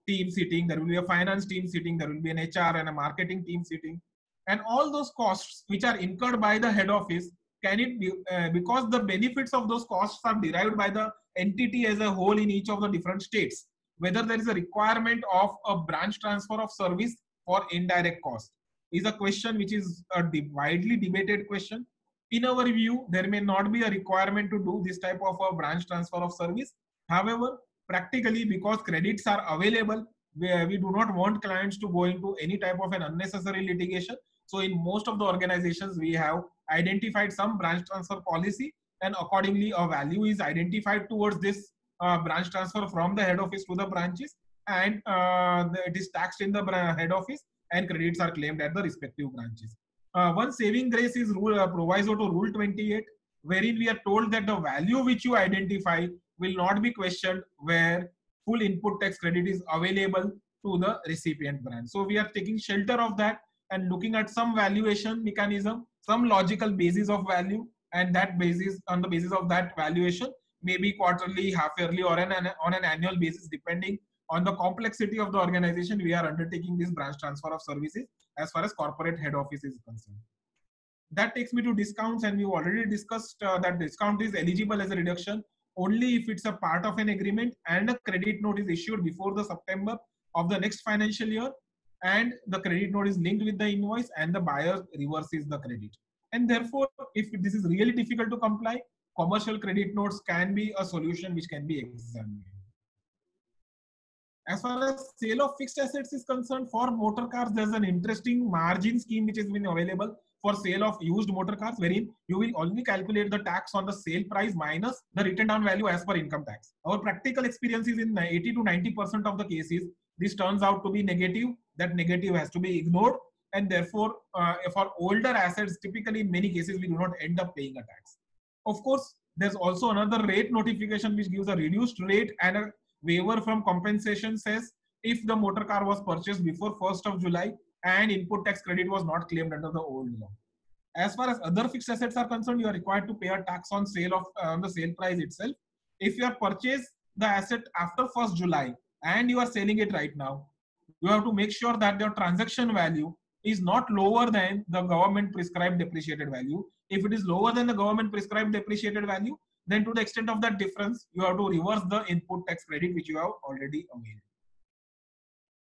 team sitting, there will be a finance team sitting, there will be an HR and a marketing team sitting. And all those costs which are incurred by the head office, can it be, because the benefits of those costs are derived by the entity as a whole in each of the different states, whether there is a requirement of a branch transfer of service for indirect cost is a question which is a widely debated question. In our view, there may not be a requirement to do this type of a branch transfer of service. However, practically, because credits are available, we do not want clients to go into any type of an unnecessary litigation. So in most of the organizations, we have identified some branch transfer policy, and accordingly a value is identified towards this branch transfer from the head office to the branches. and it is taxed in the head office, and credits are claimed at the respective branches. One saving grace is proviso to Rule 28, wherein we are told that the value which you identify will not be questioned where full input tax credit is available to the recipient branch. So we are taking shelter of that and looking at some valuation mechanism, some logical basis of value, and that basis, on the basis of that valuation, maybe quarterly, half yearly, or on an annual basis, depending on the complexity of the organization, we are undertaking this branch transfer of services as far as corporate head office is concerned. That takes me to discounts, and we've already discussed that discount is eligible as a reduction only if it's a part of an agreement and a credit note is issued before the September of the next financial year, and the credit note is linked with the invoice and the buyer reverses the credit. And therefore, if this is really difficult to comply, commercial credit notes can be a solution which can be examined. As far as sale of fixed assets is concerned, for motor cars, there's an interesting margin scheme which has been available for sale of used motor cars, wherein you will only calculate the tax on the sale price minus the written down value as per income tax. Our practical experience is in 80 to 90% of the cases, this turns out to be negative. That negative has to be ignored, and therefore, for older assets, typically in many cases, we do not end up paying a tax. Of course, there's also another rate notification which gives a reduced rate and a waiver from compensation, says if the motor car was purchased before 1st of July and input tax credit was not claimed under the old law. As far as other fixed assets are concerned, you are required to pay a tax on sale of on the sale price itself. If you have purchased the asset after 1st July and you are selling it right now, you have to make sure that your transaction value is not lower than the government prescribed depreciated value. If it is lower than the government prescribed depreciated value, then to the extent of that difference, you have to reverse the input tax credit which you have already availed.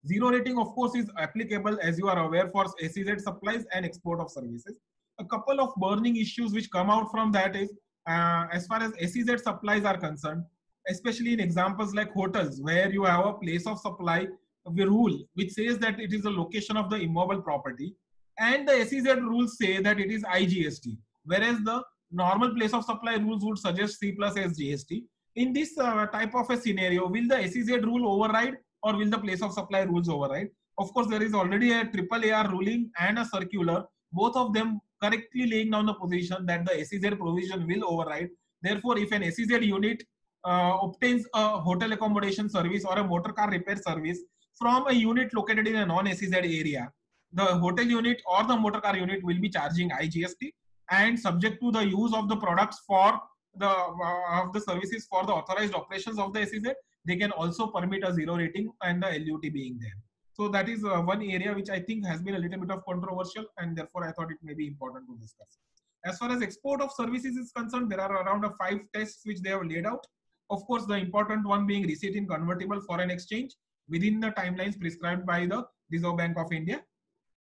Zero rating, of course, is applicable, as you are aware, for SEZ supplies and export of services. A couple of burning issues which come out from that is, as far as SEZ supplies are concerned, especially in examples like hotels, where you have a place of supply rule which says that it is the location of the immobile property, and the SEZ rules say that it is IGST, whereas the normal place of supply rules would suggest C plus S GST. In this type of a scenario, will the SEZ rule override, or will the place of supply rules override? Of course, there is already a AAAR ruling and a circular, both of them correctly laying down the position that the SEZ provision will override. Therefore, if an SEZ unit obtains a hotel accommodation service or a motor car repair service from a unit located in a non-SEZ area, the hotel unit or the motor car unit will be charging IGST, and subject to the use of the products for the services for the authorized operations of the SEZ, they can also permit a zero rating and the LUT being there. So that is one area which I think has been a little bit of controversial, and therefore I thought it may be important to discuss. As far as export of services is concerned, there are around 5 tests which they have laid out. Of course, the important one being receipt in convertible foreign exchange within the timelines prescribed by the Reserve Bank of India.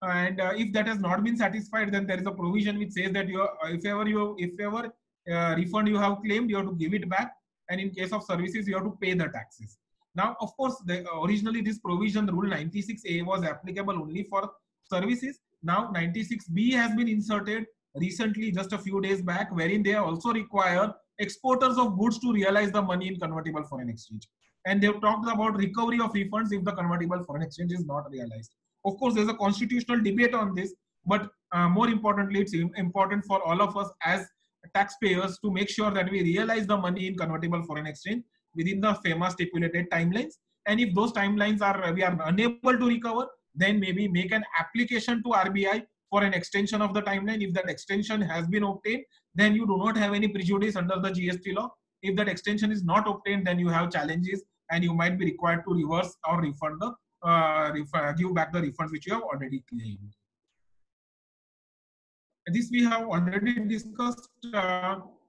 And if that has not been satisfied, then there is a provision which says that if ever refund you have claimed, you have to give it back, and in case of services, you have to pay the taxes. Now, of course, originally this provision, Rule 96A, was applicable only for services. Now 96B has been inserted recently, just a few days back, wherein they also require exporters of goods to realize the money in convertible foreign exchange. And they've talked about recovery of refunds if the convertible foreign exchange is not realized. Of course, there's a constitutional debate on this, but more importantly, it's important for all of us as taxpayers to make sure that we realize the money in convertible foreign exchange within the famous stipulated timelines. And if those timelines we are unable to recover, then maybe make an application to RBI for an extension of the timeline. If that extension has been obtained, then you do not have any prejudice under the GST law. If that extension is not obtained, then you have challenges and you might be required to reverse or refund the give back the refunds which you have already claimed. This we have already discussed,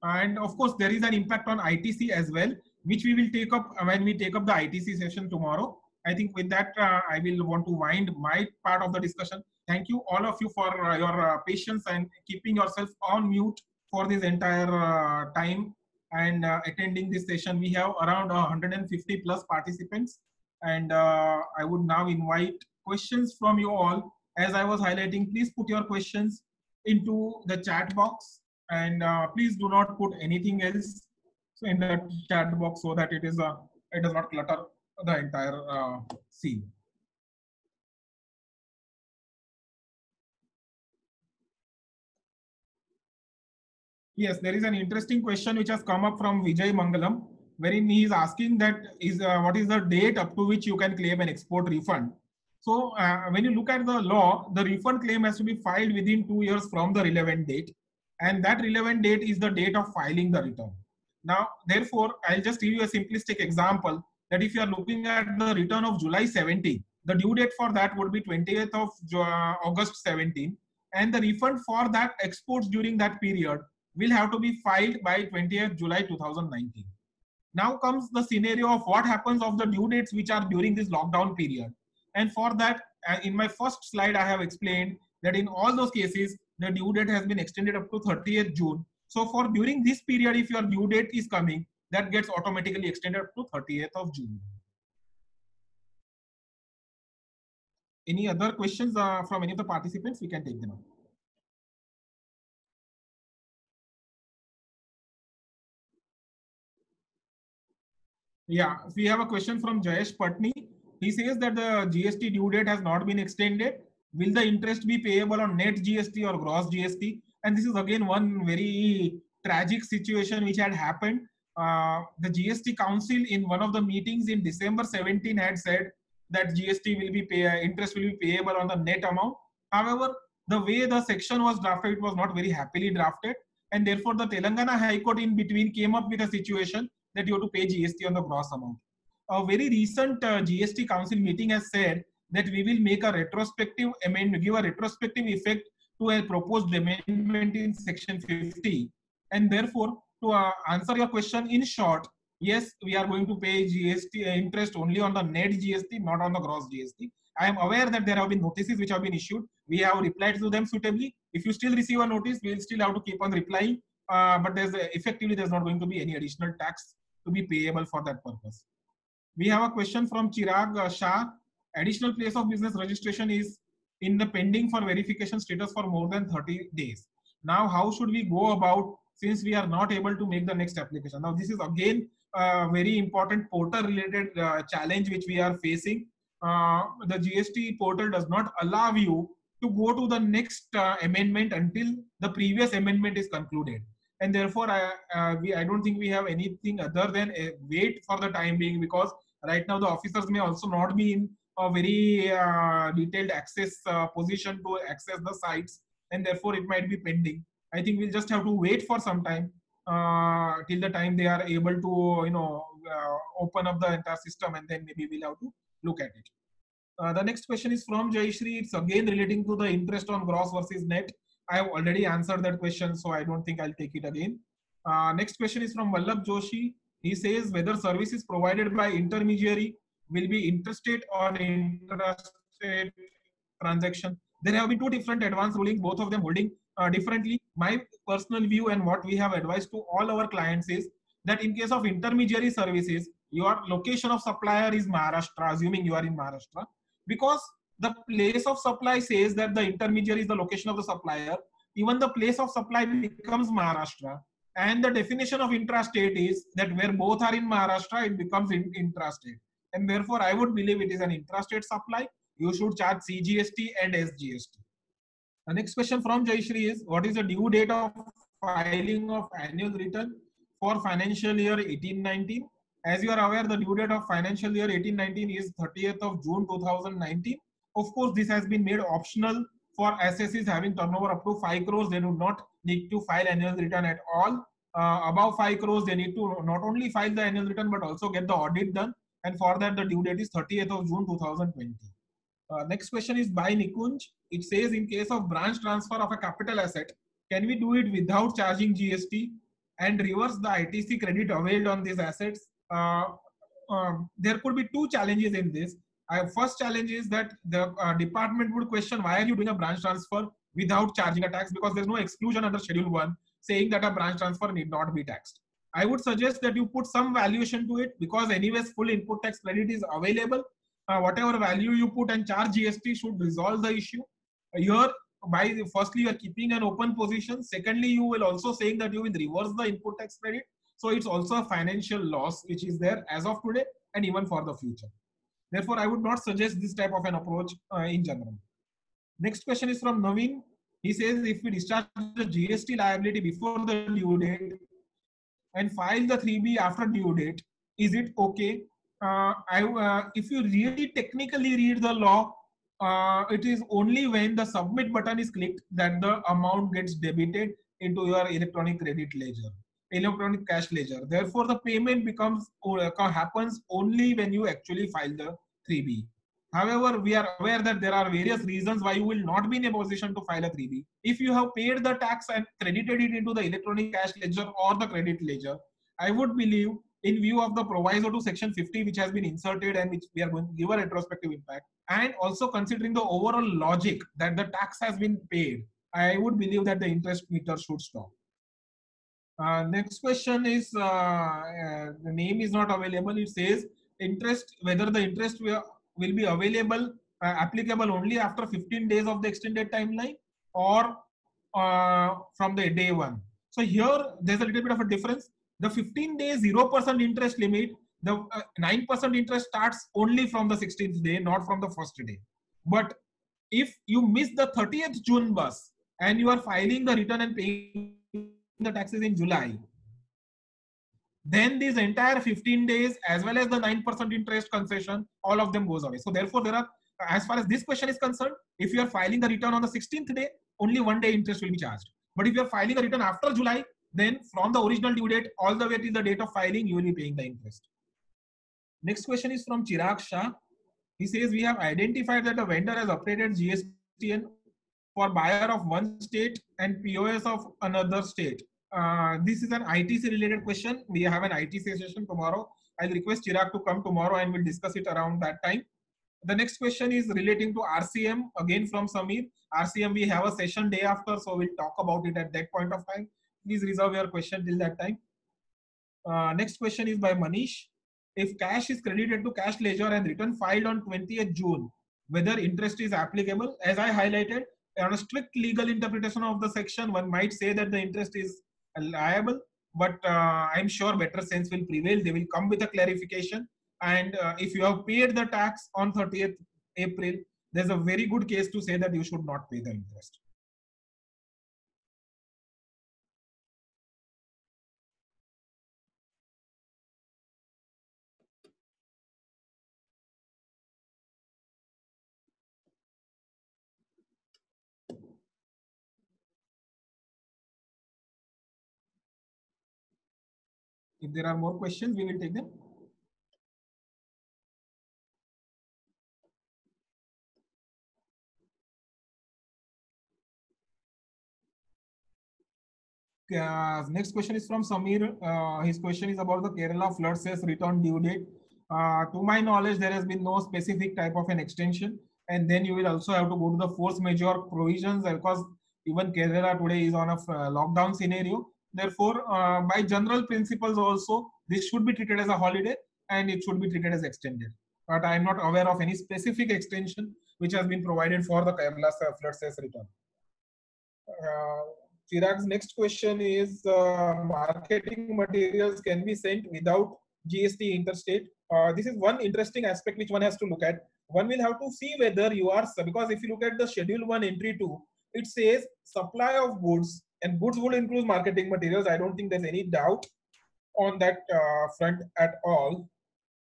and of course there is an impact on ITC as well, which we will take up when we take up the ITC session tomorrow. I think with that, I will want to wind my part of the discussion. Thank you all of you for your patience and keeping yourself on mute for this entire time and attending this session. We have around 150 plus participants, and I would now invite questions from you all. As I was highlighting, please put your questions into the chat box, and please do not put anything else in the chat box so that it does not clutter the entire scene. Yes, there is an interesting question which has come up from Vijay Mangalam, wherein he is asking that is what is the date up to which you can claim an export refund. So when you look at the law, the refund claim has to be filed within 2 years from the relevant date, and that relevant date is the date of filing the return. Now, therefore, I'll just give you a simplistic example that if you are looking at the return of July 17, the due date for that would be 20th of August 17, and the refund for that exports during that period will have to be filed by 20th July 2019. Now comes the scenario of what happens of the due dates which are during this lockdown period. And for that, in my first slide, I have explained that in all those cases, the due date has been extended up to 30th June. So for during this period, if your due date is coming, that gets automatically extended up to 30th of June. Any other questions from any of the participants? We can take them up. Yeah, we have a question from Jayesh Patni. He says that the GST due date has not been extended. Will the interest be payable on net GST or gross GST? And this is again one very tragic situation which had happened. The GST Council in one of the meetings in December 17 had said that GST will be interest will be payable on the net amount. However, the way the section was drafted, it was not very happily drafted, and therefore the Telangana High Court in between came up with a situation that you have to pay GST on the gross amount. A very recent GST Council meeting has said that we will make a retrospective amendment, give a retrospective effect to a proposed amendment in Section 50. And therefore, to answer your question in short, yes, we are going to pay GST interest only on the net GST, not on the gross GST. I am aware that there have been notices which have been issued. We have replied to them suitably. If you still receive a notice, we will still have to keep on replying. But effectively, there's not going to be any additional tax to be payable for that purpose. We have a question from Chirag Shah. Additional place of business registration is in the pending for verification status for more than 30 days. Now, how should we go about since we are not able to make the next application? Now, this is again a very important portal related challenge which we are facing. The GST portal does not allow you to go to the next amendment until the previous amendment is concluded. And therefore, I don't think we have anything other than wait for the time being, because right now the officers may also not be in a very detailed access position to access the sites, and therefore it might be pending. I think we'll just have to wait for some time till the time they are able to, open up the entire system, and then maybe we'll have to look at it. The next question is from Jayashree. It's again relating to the interest on gross versus net. I have already answered that question, so I don't think I'll take it again. Next question is from Vallabh Joshi. He says whether services provided by intermediary will be interstate or intrastate transaction. There have been two different advance rulings, both of them holding differently. My personal view and what we have advised to all our clients is that in case of intermediary services, your location of supplier is Maharashtra, assuming you are in Maharashtra, because the place of supply says that the intermediary is the location of the supplier. Even the place of supply becomes Maharashtra. And the definition of intrastate is that where both are in Maharashtra, it becomes intrastate. And therefore, I would believe it is an intrastate supply. You should charge CGST and SGST. The next question from Jayashree is, what is the due date of filing of annual return for financial year 18-19? As you are aware, the due date of financial year 18-19 is 30th of June 2019. Of course, this has been made optional for SSEs having turnover up to 5 crores. They do not need to file annual return at all. Above 5 crores, they need to not only file the annual return but also get the audit done. And for that, the due date is 30th of June 2020. Next question is by Nikunj. It says, in case of branch transfer of a capital asset, can we do it without charging GST and reverse the ITC credit availed on these assets? There could be two challenges in this. First challenge is that the department would question, why are you doing a branch transfer without charging a tax? Because there's no exclusion under Schedule 1 saying that a branch transfer need not be taxed. I would suggest that you put some valuation to it, because anyways full input tax credit is available. Whatever value you put and charge GST should resolve the issue. Here, firstly, you are keeping an open position. Secondly, you will also saying that you will reverse the input tax credit. So it's also a financial loss which is there as of today and even for the future. Therefore, I would not suggest this type of an approach in general. Next question is from Naveen. He says, if we discharge the GST liability before the due date and file the 3B after due date, is it okay? If you really technically read the law, it is only when the submit button is clicked that the amount gets debited into your electronic credit ledger, electronic cash ledger. Therefore, the payment happens only when you actually file the 3B. However, we are aware that there are various reasons why you will not be in a position to file a 3B. If you have paid the tax and credited it into the electronic cash ledger or the credit ledger, I would believe, in view of the proviso to section 50 which has been inserted and which we are going to give a retrospective impact, and also considering the overall logic that the tax has been paid, I would believe that the interest meter should stop. Next question is, the name is not available. It says interest, whether the interest will be available, applicable only after 15 days of the extended timeline or from the day one. So here there's a little bit of a difference. The 15 days 0% interest limit, the 9% interest starts only from the 16th day, not from the first day. But if you miss the 30th June bus and you are filing the return and paying the taxes in July, then this entire 15 days as well as the 9% interest concession, all of them goes away. So therefore, there are, as far as this question is concerned, if you are filing the return on the 16th day, only 1 day interest will be charged. But if you are filing a return after July, then from the original due date all the way till the date of filing, you will be paying the interest. Next question is from Chirag Shah. He says, we have identified that the vendor has updated GSTN for buyer of one state and POS of another state. This is an ITC related question. We have an ITC session tomorrow. I'll request Chirag to come tomorrow and we'll discuss it around that time. The next question is relating to RCM, again from Samir. RCM, we have a session day after, so we'll talk about it at that point of time. Please reserve your question till that time. Next question is by Manish. If cash is credited to cash ledger and return filed on 20th June, whether interest is applicable? As I highlighted, on a strict legal interpretation of the section, one might say that the interest is liable, but I'm sure better sense will prevail. They will come with a clarification. And if you have paid the tax on 30th April, there's a very good case to say that you should not pay the interest. If there are more questions, we will take them. Next question is from Samir. His question is about the Kerala flood cess return due date. To my knowledge, there has been no specific type of an extension. And then you will also have to go to the force majeure provisions because even Kerala today is on a lockdown scenario. Therefore, by general principles also, this should be treated as a holiday and it should be treated as extended. But I am not aware of any specific extension which has been provided for the Kerala flood cess return. Chirag's next question is, marketing materials can be sent without GST interstate. This is one interesting aspect which one has to look at. One will have to see whether you are, because if you look at the schedule 1 entry 2, it says supply of goods, and goods would include marketing materials. I don't think there's any doubt on that front at all.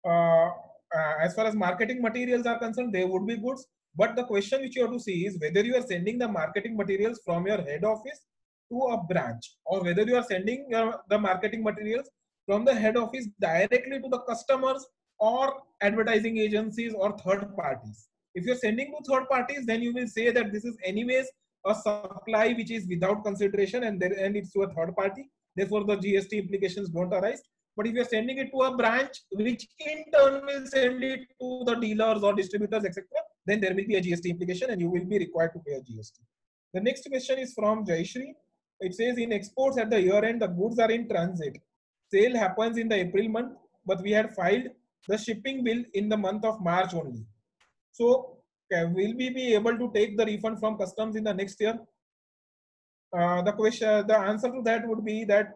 As far as marketing materials are concerned, they would be goods. But the question which you have to see is whether you are sending the marketing materials from your head office to a branch, or whether you are sending the marketing materials from the head office directly to the customers or advertising agencies or third parties. If you're sending to third parties, then you will say that this is anyways a supply which is without consideration and it's to a third party. Therefore, the GST implications don't arise. But if you're sending it to a branch, which in turn will send it to the dealers or distributors, etc., then there will be a GST implication and you will be required to pay a GST. The next question is from Jayashri. It says, in exports at the year end, the goods are in transit. Sale happens in the April month, but we had filed the shipping bill in the month of March only. So will we be able to take the refund from customs in the next year? The answer to that would be that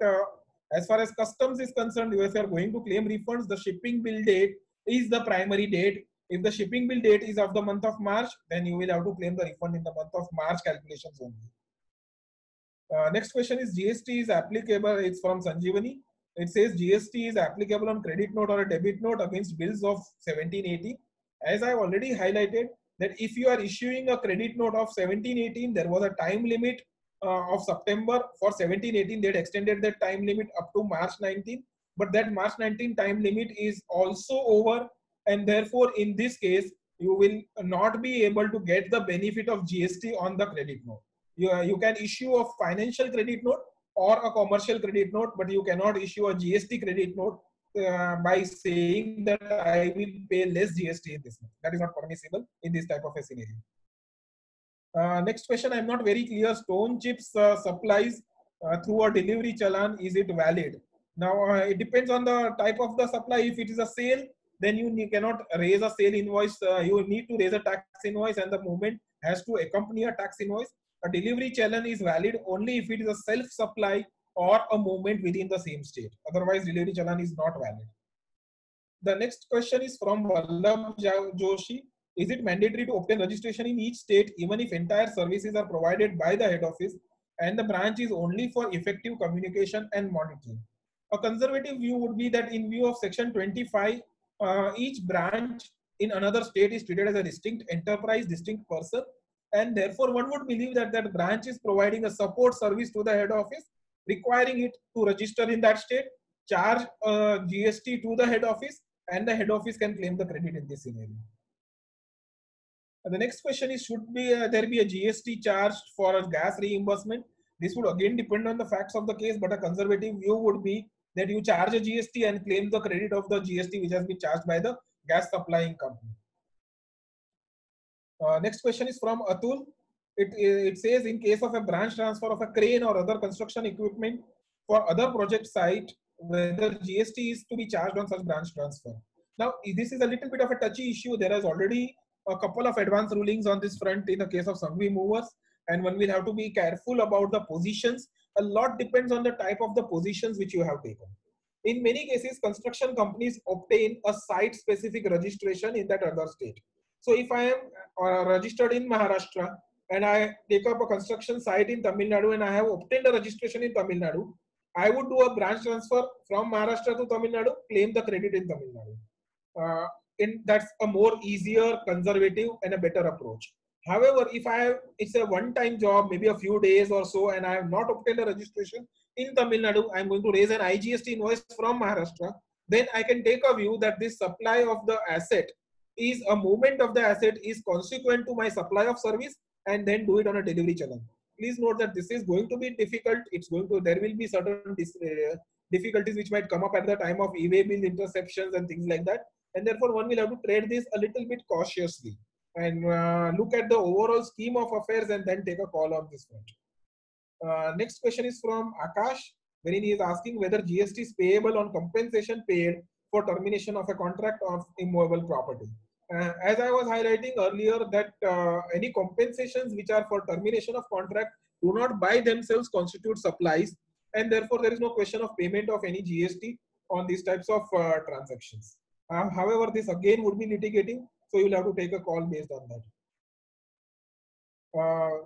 As far as customs is concerned, if you are going to claim refunds, the shipping bill date is the primary date. If the shipping bill date is of the month of March, then you will have to claim the refund in the month of March calculations only. Next question is GST is applicable. It's from Sanjeevani. It says GST is applicable on credit note or a debit note against bills of 1780. As I already highlighted, that if you are issuing a credit note of 1718, there was a time limit of September for 1718. They had extended that time limit up to March 19. But that March 19 time limit is also over, and therefore in this case you will not be able to get the benefit of GST on the credit note. You can issue a financial credit note or a commercial credit note, but you cannot issue a GST credit note by saying that I will pay less GST in this month. That is not permissible in this type of a scenario. Next question, I'm not very clear. Stone chips supplies through a delivery challan, is it valid? Now it depends on the type of the supply. If it is a sale, then you cannot raise a sale invoice. You need to raise a tax invoice, and the movement has to accompany a tax invoice. A delivery challan is valid only if it is a self-supply or a movement within the same state. Otherwise, delivery challan is not valid. The next question is from Vallabh Joshi. Is it mandatory to obtain registration in each state even if entire services are provided by the head office and the branch is only for effective communication and monitoring? A conservative view would be that in view of section 25, each branch in another state is treated as a distinct enterprise, distinct person, and therefore one would believe that that branch is providing a support service to the head office, requiring it to register in that state, charge GST to the head office, and the head office can claim the credit in this scenario. The next question is, should there be a GST charged for a gas reimbursement? This would again depend on the facts of the case, but a conservative view would be that you charge a GST and claim the credit of the GST which has been charged by the gas supplying company. Next question is from Atul. It says, in case of a branch transfer of a crane or other construction equipment for other project site, whether GST is to be charged on such branch transfer. Now, this is a little bit of a touchy issue. There is already a couple of advance rulings on this front in the case of Sangvi movers, and one will have to be careful about the positions. A lot depends on the type of the positions which you have taken. In many cases, construction companies obtain a site-specific registration in that other state. So if I am registered in Maharashtra and I take up a construction site in Tamil Nadu and I have obtained a registration in Tamil Nadu, I would do a branch transfer from Maharashtra to Tamil Nadu, claim the credit in Tamil Nadu. That's a more easier, conservative, and a better approach. However, if it's a one-time job, maybe a few days or so, and I have not obtained a registration in Tamil Nadu, I'm going to raise an IGST invoice from Maharashtra, then I can take a view that this supply of the asset is a movement of the asset is consequent to my supply of service, and then do it on a delivery channel. Please note that this is going to be difficult. There will be certain difficulties which might come up at the time of e-way bill interceptions and things like that. And therefore, one will have to trade this a little bit cautiously and look at the overall scheme of affairs and then take a call on this front. Next question is from Akash, wherein he is asking whether GST is payable on compensation paid for termination of a contract of immovable property. As I was highlighting earlier, that any compensations which are for termination of contract do not by themselves constitute supplies, and therefore there is no question of payment of any GST on these types of transactions. However, this again would be litigating, so you'll have to take a call based on that.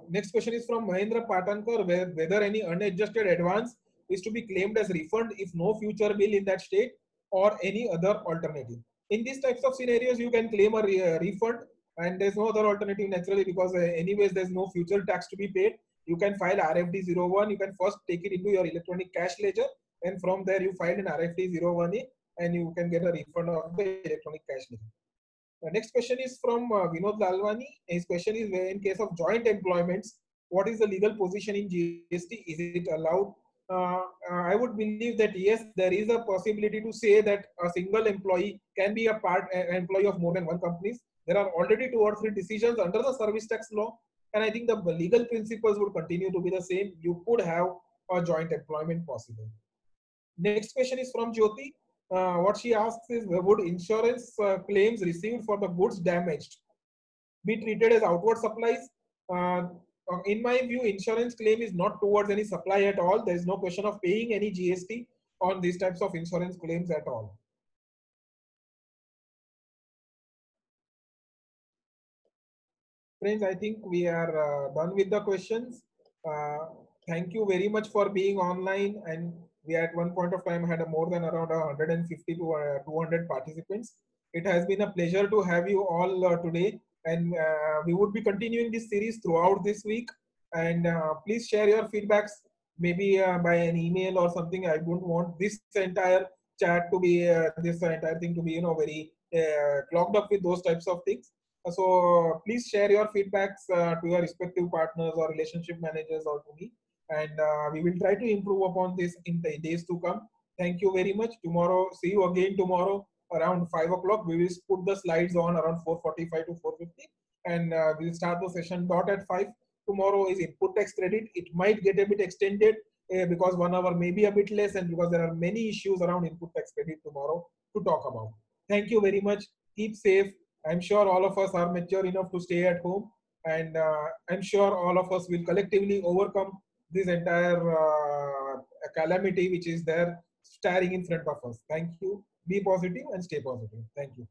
Next question is from Mahendra Patankar, whether any unadjusted advance is to be claimed as refund if no future bill in that state or any other alternative. In these types of scenarios, you can claim a refund, and there's no other alternative naturally, because anyways there's no future tax to be paid. You can file RFD 01. You can first take it into your electronic cash ledger, and from there you file an RFD 01A, and you can get a refund of the electronic cash ledger. The next question is from Vinod Lalwani. His question is, in case of joint employments, what is the legal position in GST? Is it allowed? I would believe that yes, there is a possibility to say that a single employee can be an employee of more than one company. There are already 2 or 3 decisions under the service tax law, and I think the legal principles would continue to be the same. You could have a joint employment possible. Next question is from Jyoti. What she asks is, would insurance claims received for the goods damaged be treated as outward supplies? In my view, insurance claim is not towards any supply at all. There is no question of paying any GST. on these types of insurance claims at all. Friends, I think we are done with the questions. Uh, Thank you very much for being online. And we at one point of time had a more than around 150 to 200 participants. It has been a pleasure to have you all today. And we would be continuing this series throughout this week. And please share your feedbacks, maybe by an email or something. I don't want this entire chat to be, this entire thing to be, very clogged up with those types of things. So please share your feedbacks to your respective partners or relationship managers or to me, and we will try to improve upon this in the days to come. Thank you very much. Tomorrow, see you again tomorrow around 5 o'clock. We will put the slides on around 4:45 to 4:50, and we'll start the session dot at 5. Tomorrow is input tax credit. It might get a bit extended because 1 hour may be a bit less, and because there are many issues around input tax credit tomorrow to talk about. Thank you very much. Keep safe. I'm sure all of us are mature enough to stay at home, and I'm sure all of us will collectively overcome this entire calamity which is there staring in front of us. Thank you. Be positive and stay positive. Thank you.